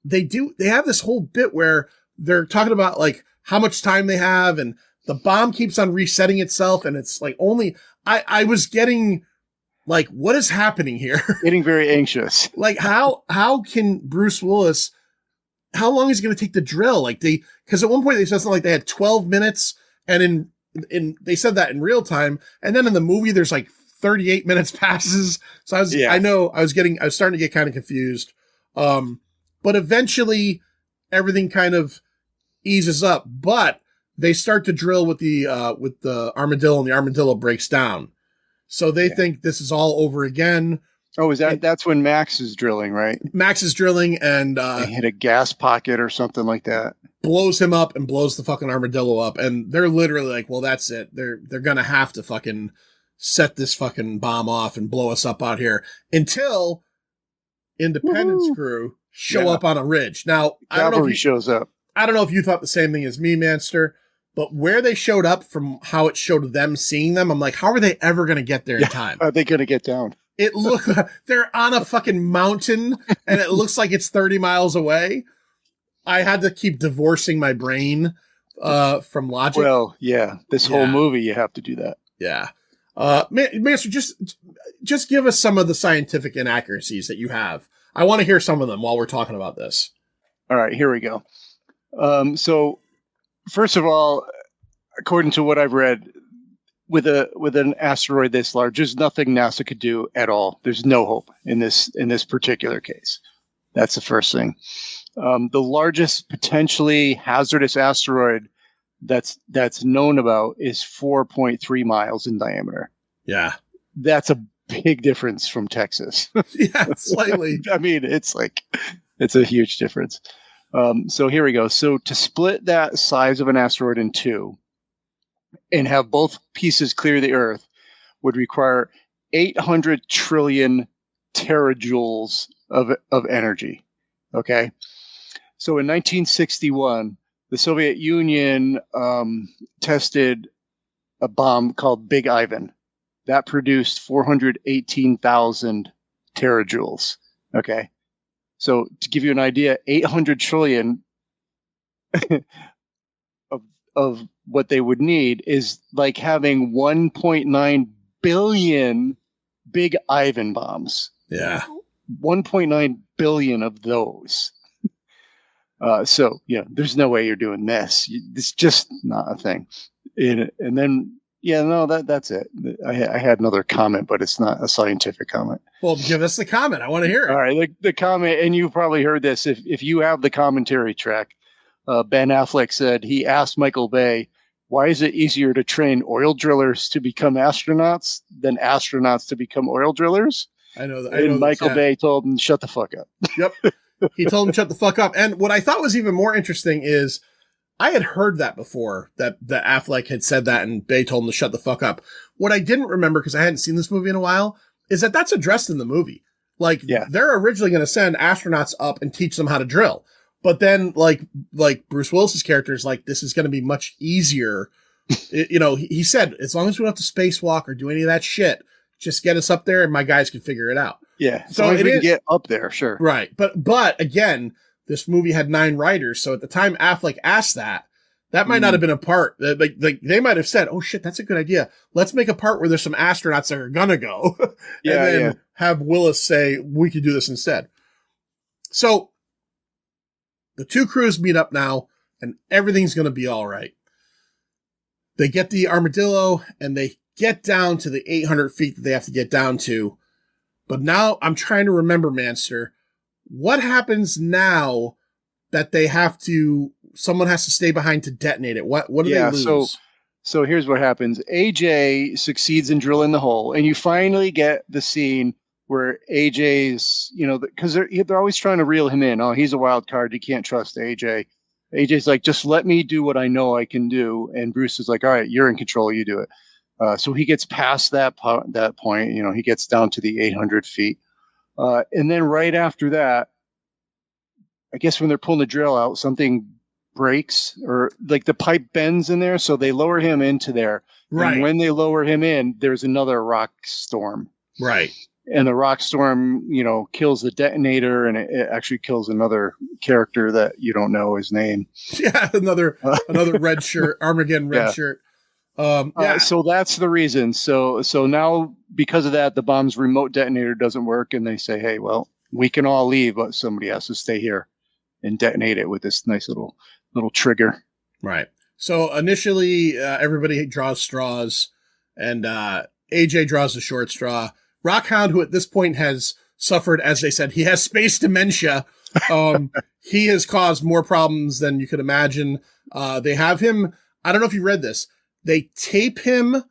they have this whole bit where they're talking about how much time they have, and the bomb keeps on resetting itself, and it's I was getting what is happening here? Getting very anxious. How can Bruce Willis, how long is it going to take to drill? Because at one point they said something they had 12 minutes, and in they said that in real time, and then in the movie there's 38 minutes passes. So I was starting to get kind of confused. But eventually everything kind of eases up, but they start to drill with the armadillo, and the armadillo breaks down. So they think this is all over again. Oh, that's when Max is drilling, right? Max is drilling, and they hit a gas pocket or something like that. Blows him up and blows the fucking armadillo up, and they're literally well, that's it. They're gonna have to fucking set this fucking bomb off and blow us up out here until Independence crew show up on a ridge. Now, Cavalry shows up. I don't know if you thought the same thing as me, Manster, but where they showed up from how it showed them seeing them, I'm like, how are they ever gonna get there in time? Are they gonna get down? It look they're on a fucking mountain and it looks like it's 30 miles away. I had to keep divorcing my brain from logic. Well, yeah, this whole movie you have to do that. Yeah. Master, just give us some of the scientific inaccuracies that you have. I want to hear some of them while we're talking about this. All right, here we go. So first of all, according to what I've read, with an asteroid this large, there's nothing NASA could do at all. There's no hope in this particular case. That's the first thing. The largest potentially hazardous asteroid that's known about is 4.3 miles in diameter. Yeah, that's a big difference from Texas. Yeah, slightly. I mean, it's a huge difference. So here we go. So to split that size of an asteroid in 2 and have both pieces clear the Earth would require 800 trillion terajoules of energy. Okay. So in 1961, the Soviet Union tested a bomb called Big Ivan that produced 418,000 terajoules. Okay. So to give you an idea, 800 trillion of what they would need is like having 1.9 billion big Ivan bombs. Yeah. 1.9 billion of those. So yeah, there's no way you're doing this. It's just not a thing. And then that's it. I had another comment, but it's not a scientific comment. Well, give us the comment. I want to hear it. All right, the comment, and you've probably heard this. If you have the commentary track, Ben Affleck said he asked Michael Bay, "Why is it easier to train oil drillers to become astronauts than astronauts to become oil drillers?" I know that. And Michael Bay told him, "Shut the fuck up." Yep. He told him, shut the fuck up. And what I thought was even more interesting is I had heard that before, that Affleck had said that and Bay told him to shut the fuck up. What I didn't remember, because I hadn't seen this movie in a while, is that that's addressed in the movie. Like, they're originally going to send astronauts up and teach them how to drill. But then, like Bruce Willis's character is like, this is going to be much easier. He said, as long as we don't have to spacewalk or do any of that shit, just get us up there and my guys can figure it out. Yeah. So if we can get up there, sure. Right. But again, this movie had 9 writers. So at the time Affleck asked that might not have been a part. Like they might have said, oh shit, that's a good idea. Let's make a part where there's some astronauts that are gonna go. And then have Willis say, we could do this instead. So the two crews meet up now and everything's going to be all right. They get the armadillo and they get down to the 800 feet that they have to get down to. But now I'm trying to remember, Manster, what happens now that someone has to stay behind to detonate it? What do they lose? So here's what happens. AJ succeeds in drilling the hole, and you finally get the scene where AJ's, because they're always trying to reel him in. Oh, he's a wild card. You can't trust AJ. AJ's like, just let me do what I know I can do. And Bruce is like, all right, you're in control. You do it. So he gets past that point, he gets down to the 800 feet. And then right after that, I guess when they're pulling the drill out, something breaks or like the pipe bends in there. So they lower him into there. Right. And when they lower him in, there's another rock storm. Right. And the rock storm, kills the detonator, and it actually kills another character that you don't know his name. Yeah. Another red shirt, Armageddon red shirt. So that's the reason. So now because of that, the bomb's remote detonator doesn't work, and they say, hey, well, we can all leave, but somebody has to stay here and detonate it with this nice little trigger. Right. So initially, everybody draws straws, and AJ draws the short straw. Rockhound, who at this point has suffered, as they said, he has space dementia. He has caused more problems than you could imagine. They have him. I don't know if you read this. They tape him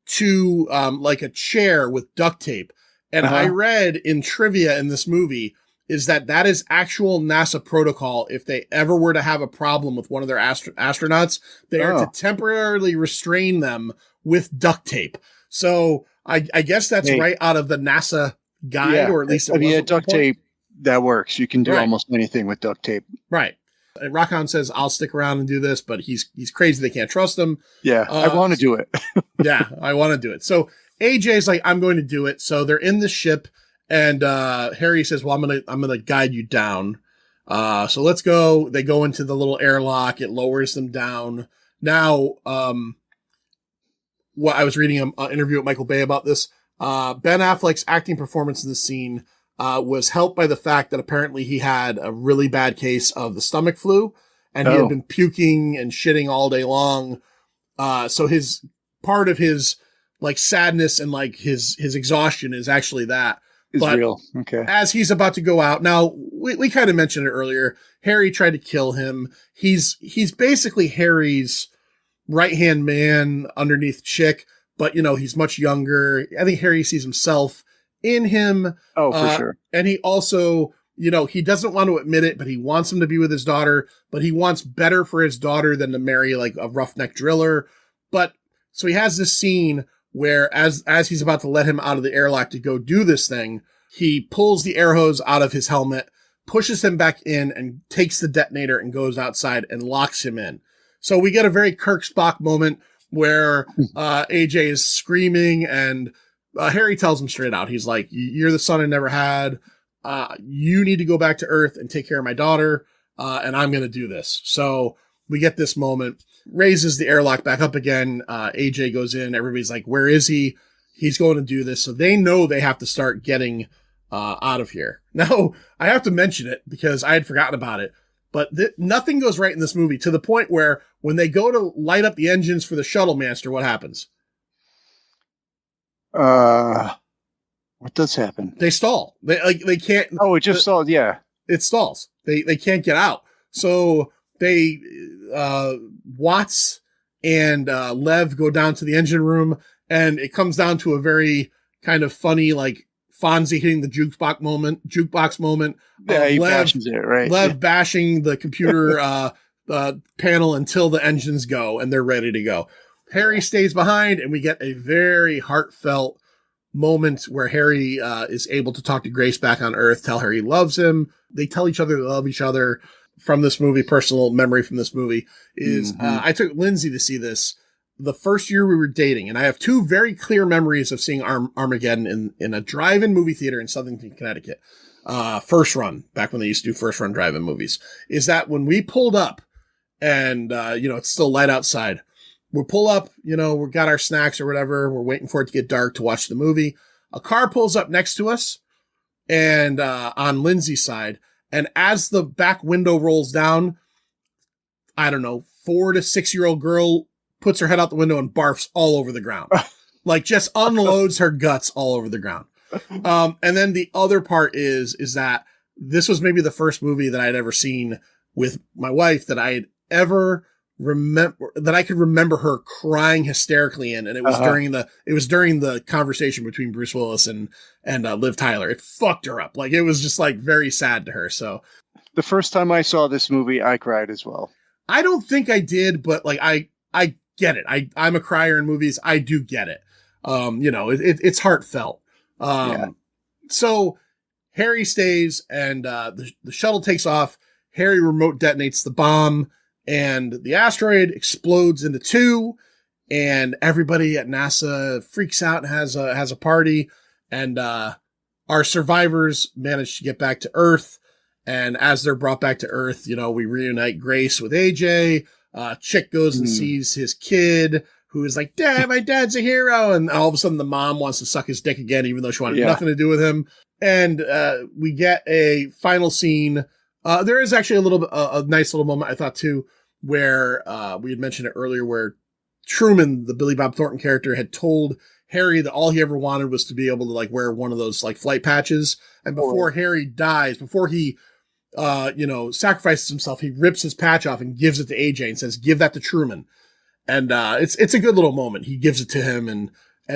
to like a chair with duct tape. And I read in trivia in this movie is that is actual NASA protocol. If they ever were to have a problem with one of their astronauts, they are to temporarily restrain them with duct tape. So I guess that's right out of the NASA guide, or at least duct tape, that works. You can do almost anything with duct tape. Right. And Rockhound says, I'll stick around and do this, but he's crazy. They can't trust him. Yeah, I want to do it. Yeah, I want to do it. So AJ's like, I'm going to do it. So they're in the ship, and Harry says, well, I'm gonna guide you down. So let's go. They go into the little airlock. It lowers them down. Now, what I was reading an interview with Michael Bay about this. Ben Affleck's acting performance in the scene was helped by the fact that apparently he had a really bad case of the stomach flu, and he had been puking and shitting all day long. So his part of his like sadness and like his exhaustion is actually that. But real. Okay. As he's about to go out, now we kind of mentioned it earlier. Harry tried to kill him. He's basically Harry's right-hand man underneath Chick, but he's much younger. I think Harry sees himself in him. Oh, for sure. And he also, he doesn't want to admit it, but he wants him to be with his daughter, but he wants better for his daughter than to marry like a roughneck driller. But so he has this scene where as he's about to let him out of the airlock to go do this thing, he pulls the air hose out of his helmet, pushes him back in, and takes the detonator and goes outside and locks him in. So we get a very Kirk Spock moment where AJ is screaming and Harry tells him straight out. He's like, "You're the son I never had. You need to go back to Earth and take care of my daughter, and I'm going to do this." So we get this moment, raises the airlock back up again. AJ goes in. Everybody's like, "Where is he?" He's going to do this. So they know they have to start getting out of here. Now, I have to mention it because I had forgotten about it, but nothing goes right in this movie to the point where when they go to light up the engines for the shuttle, Manster, what happens? What does happen? They stall. They can't. Oh, it just stalled. Yeah. It stalls. They can't get out. So they, Watts and Lev go down to the engine room, and it comes down to a very kind of funny, like Fonzie hitting the jukebox moment. Yeah, he bashes it, right? Lev bashing the computer panel until the engines go and they're ready to go. Harry stays behind, and we get a very heartfelt moment where Harry is able to talk to Grace back on Earth, tell her he loves him. They tell each other they love each other. From this movie, personal memory from this movie is I took Lindsay to see this the first year we were dating, and I have two very clear memories of seeing Armageddon in a drive-in movie theater in Southern Connecticut. First run, back when they used to do first run drive-in movies, is that when we pulled up and, it's still light outside, we pull up, we got our snacks or whatever. We're waiting for it to get dark to watch the movie. A car pulls up next to us and, on Lindsay's side. And as the back window rolls down, I don't know, 4 to 6 year old girl puts her head out the window and barfs all over the ground. Like just unloads her guts all over the ground. And then the other part is that this was maybe the first movie that I'd ever seen with my wife that I had ever that I could remember her crying hysterically in. And it was during the conversation between Bruce Willis and Liv Tyler. It fucked her up. Like it was just like very sad to her. So the first time I saw this movie, I cried as well. I don't think I did, but like, I get it. I'm a crier in movies. I do get it. It's heartfelt. So Harry stays and, the shuttle takes off. Harry remote detonates the bomb and the asteroid explodes into two, and everybody at NASA freaks out and has a party. And, our survivors manage to get back to Earth. And as they're brought back to Earth, we reunite Grace with AJ. Chick goes and sees his kid, who is like, "Dad, my dad's a hero." And all of a sudden the mom wants to suck his dick again, even though she wanted nothing to do with him. And, we get a final scene. There is actually a nice little moment, I thought too, where, we had mentioned it earlier, where Truman, the Billy Bob Thornton character, had told Harry that all he ever wanted was to be able to like wear one of those like flight patches. And before Harry dies, before he, sacrifices himself, he rips his patch off and gives it to AJ and says, "Give that to Truman." And, it's a good little moment. He gives it to him. And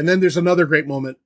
then there's another great moment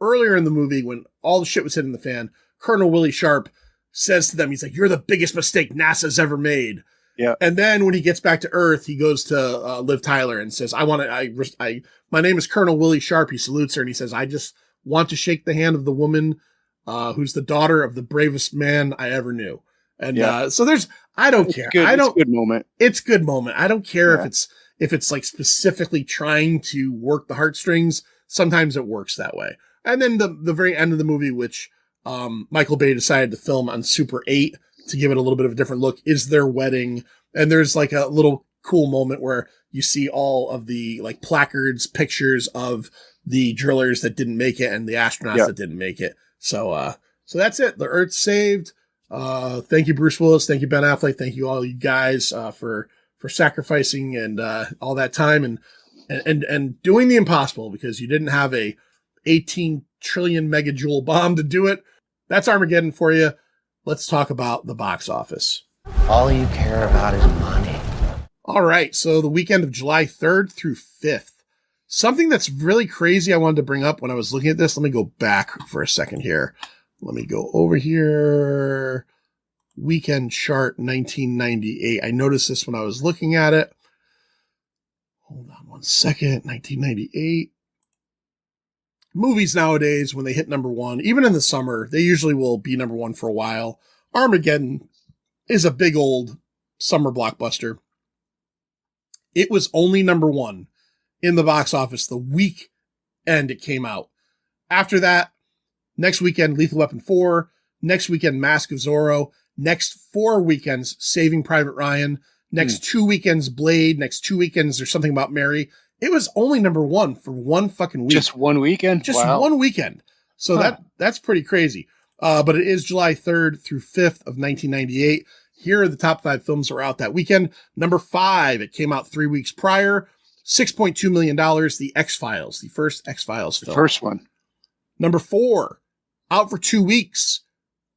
earlier in the movie when all the shit was hitting the fan. Colonel Willie Sharp says to them, he's like, "You're the biggest mistake NASA's ever made." Yeah. And then when he gets back to Earth, he goes to Liv Tyler and says, "My name is Colonel Willie Sharp." He salutes her and he says, "I just want to shake the hand of the woman who's the daughter of the bravest man I ever knew." And so I don't care. It's a good moment. It's a good moment. I don't care if it's like specifically trying to work the heartstrings. Sometimes it works that way. And then the very end of the movie, which Michael Bay decided to film on Super 8 to give it a little bit of a different look, is their wedding. And there's like a little cool moment where you see all of the like placards, pictures of the drillers that didn't make it and the astronauts that didn't make it. So that's it. The Earth's saved. Thank you, Bruce Willis. Thank you, Ben Affleck. Thank you all you guys, for sacrificing and, all that time and doing the impossible, because you didn't have a 18 trillion megajoule bomb to do it. That's Armageddon for you. Let's talk about the box office. All you care about is money. All right. So the weekend of July 3rd through 5th, something that's really crazy I wanted to bring up when I was looking at this. Let me go back for a second here. Let me go over here. Weekend chart 1998. I noticed this when I was looking at it. Hold on one second. 1998. Movies nowadays, when they hit number one, even in the summer, they usually will be number one for a while. Armageddon is a big old summer blockbuster. It was only number one in the box office the weekend it came out. After that, next weekend, Lethal Weapon 4. Next weekend, Mask of Zorro. Next 4 weekends, Saving Private Ryan. Next 2 weekends, Blade. Next 2 weekends, There's Something About Mary. It was only number 1 for 1 fucking week. Just 1 weekend? Just wow. 1 weekend. So that's pretty crazy. But it is July 3rd through 5th of 1998. Here are the top 5 films that were out that weekend. Number 5, it came out 3 weeks prior. $6.2 million, The X-Files, the first X-Files film. The first one. Number 4, out for 2 weeks.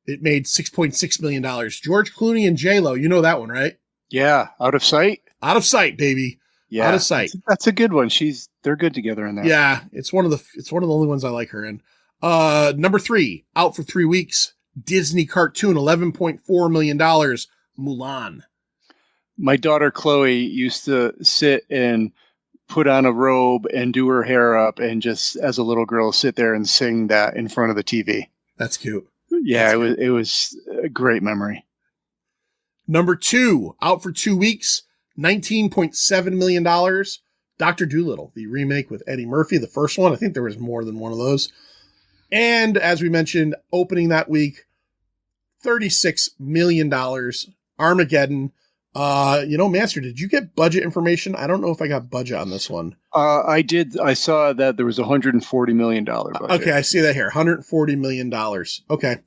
It made $6.6 million. George Clooney and J-Lo, you know that one, right? Yeah, Out of Sight? Out of Sight, baby. Yeah. Out of Sight. That's a good one. They're good together in that. Yeah, it's one of the only ones I like her in. Number 3, out for 3 weeks. Disney cartoon, $11.4 million. Mulan. My daughter Chloe used to sit and put on a robe and do her hair up and just as a little girl sit there and sing that in front of the TV. That's cute. Yeah, it was a great memory. Number 2, out for 2 weeks, $19.7 million. Dr. Dolittle, the remake with Eddie Murphy, the first one. I think there was more than one of those. And as we mentioned, opening that week, $36 million. Armageddon. Manster, did you get budget information? I don't know if I got budget on this one. I did. I saw that there was $140 million budget. Okay, I see that here. $140 million. Okay.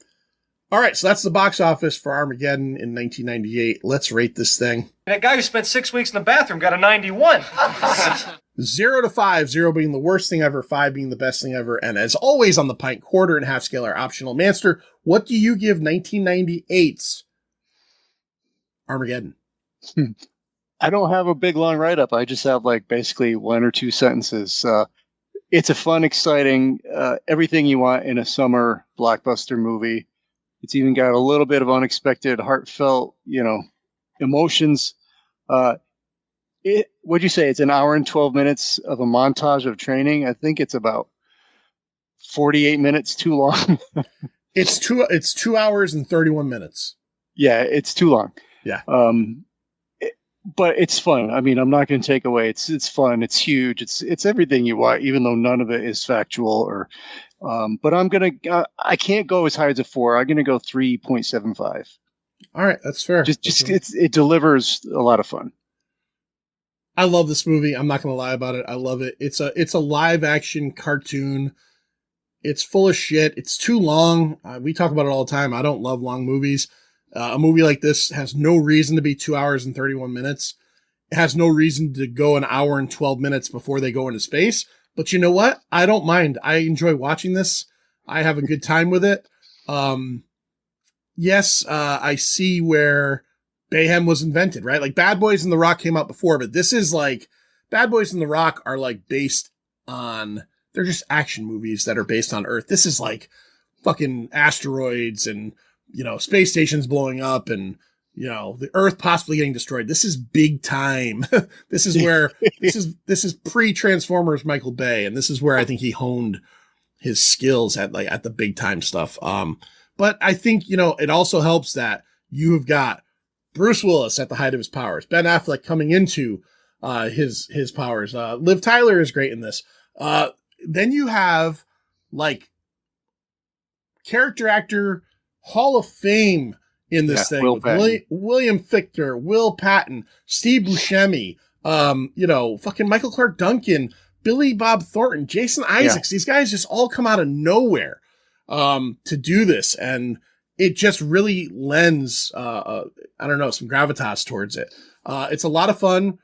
All right, so that's the box office for Armageddon in 1998. Let's rate this thing. And a guy who spent 6 weeks in the bathroom got a 91. 0 to 5, 0 being the worst thing ever, 5 being the best thing ever. And as always on the pint, quarter and half scale are optional. Manster, what do you give 1998's Armageddon? I don't have a big long write-up. I just have basically 1 or 2 sentences. It's a fun, exciting, everything you want in a summer blockbuster movie. It's even got a little bit of unexpected, heartfelt, emotions. What'd you say? It's an hour and 12 minutes of a montage of training. I think it's about 48 minutes too long. It's 2 hours and 31 minutes. Yeah, it's too long. Yeah. But it's fun. I mean, I'm not going to take away. It's fun. It's huge. It's everything you want, even though none of it is factual or. But I can't go as high as a 4. I'm gonna go 3.75. All right, that's fair. It delivers a lot of fun. I love this movie. I'm not gonna lie about it. I love it. It's a live action cartoon. It's full of shit. It's too long. We talk about it all the time. I don't love long movies. A movie like this has no reason to be 2 hours and 31 minutes. It has no reason to go an hour and 12 minutes before they go into space. But you know what? I don't mind. I enjoy watching this. I have a good time with it. Yes, I see where Bayhem was invented, right? Like Bad Boys and The Rock came out before, but this is Bad Boys and The Rock are based on, they're just action movies that are based on Earth. This is fucking asteroids and, space stations blowing up and, the Earth possibly getting destroyed. This is big time. This is where this is pre-Transformers Michael Bay, and this is where I think he honed his skills at the big time stuff. But I think it also helps that you have got Bruce Willis at the height of his powers, Ben Affleck coming into his powers. Liv Tyler is great in this. Then you have character actor Hall of Fame in this thing with William Fichtner, Will Patton, Steve Buscemi, fucking Michael Clark Duncan, Billy Bob Thornton, Jason Isaacs. Yeah. These guys just all come out of nowhere to do this, and it just really lends some gravitas towards it. It's a lot of fun.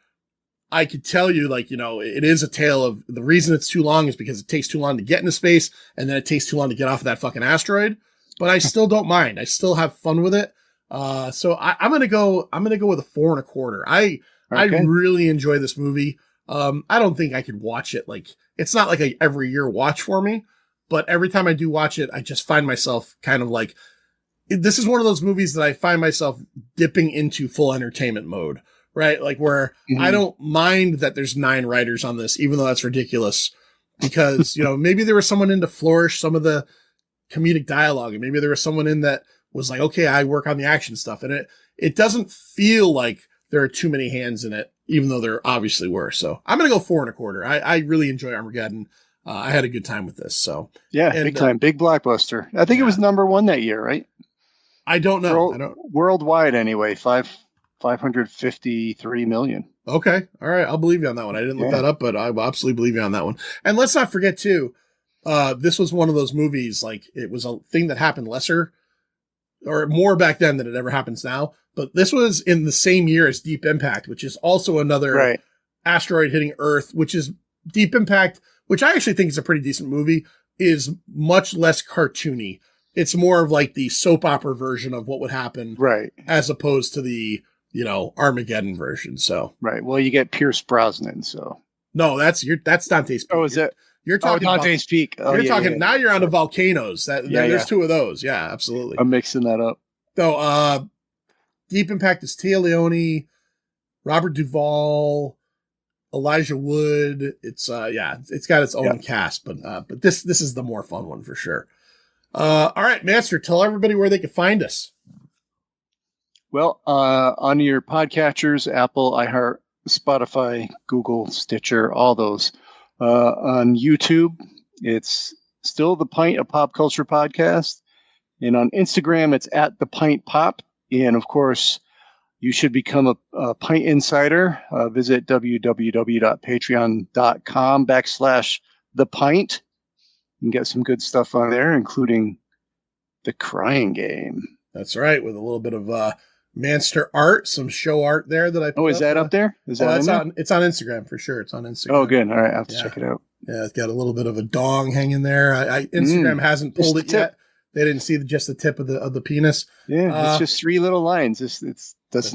I could tell you, it is a tale of the reason it's too long is because it takes too long to get into space, and then it takes too long to get off of that fucking asteroid. But I still don't mind. I still have fun with it. So I'm gonna go with a 4.25. I really enjoy this movie. I don't think I could watch it. It's not like a every year watch for me, but every time I do watch it, I just find myself kind of this is one of those movies that I find myself dipping into full entertainment mode, right? Where I don't mind that there's 9 writers on this, even though that's ridiculous because, maybe there was someone in to flourish some of the comedic dialogue, and maybe there was someone in that was okay, I work on the action stuff, and it doesn't feel like there are too many hands in it, even though there obviously were. So I'm gonna go 4.25. I really enjoy Armageddon. I had a good time with this. So Yeah, big time, big blockbuster. I think it was #1 that year, right? I don't know. Worldwide, anyway, 553 million. Okay, all right, I'll believe you on that one. I didn't look that up, but I will absolutely believe you on that one. And let's not forget too, this was one of those movies, like it was a thing that happened lesser or more back then than it ever happens now. But this was in the same year as Deep Impact, which is also another asteroid hitting Earth, which is Deep Impact, which I actually think is a pretty decent movie, is much less cartoony. It's more of like the soap opera version of what would happen, right? As opposed to the, Armageddon version. So, right. Well, you get Pierce Brosnan. So, no, that's Dante's Peak. Oh, is it? You're talking Dante's Peak. Oh, you're talking now. You're on the volcanoes. There's two of those. Yeah, absolutely. I'm mixing that up. So, Deep Impact is Tia Leone, Robert Duvall, Elijah Wood. It's it's got its own cast, but this is the more fun one for sure. All right, Manster, tell everybody where they can find us. Well, on your podcatchers, Apple, iHeart, Spotify, Google, Stitcher, all those. On YouTube, it's still the Pint of Pop Culture Podcast. And on Instagram, it's at the Pint Pop. And of course, you should become a Pint Insider. Visit www.patreon.com/the Pint. You can get some good stuff on there, including the Crying Game. That's right, with a little bit of Manster art, some show art there that I put is that up there? It's on Instagram for sure. It's on Instagram. Oh, good. All right, I'll have to check it out. Yeah, it's got a little bit of a dong hanging there. Instagram hasn't pulled it yet. They didn't see just the tip of the penis. Yeah, it's just 3 little lines. That's it. That's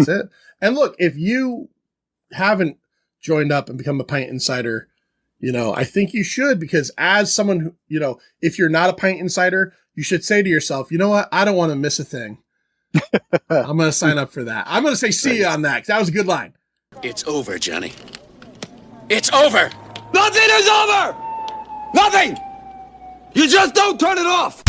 it. And look, if you haven't joined up and become a Pint Insider, I think you should, because as someone who, if you're not a Pint Insider, you should say to yourself, you know what? I don't want to miss a thing. I'm going to sign up for that. I'm going to say see you on that, because that was a good line. It's over, Johnny. It's over. Nothing is over! Nothing! You just don't turn it off!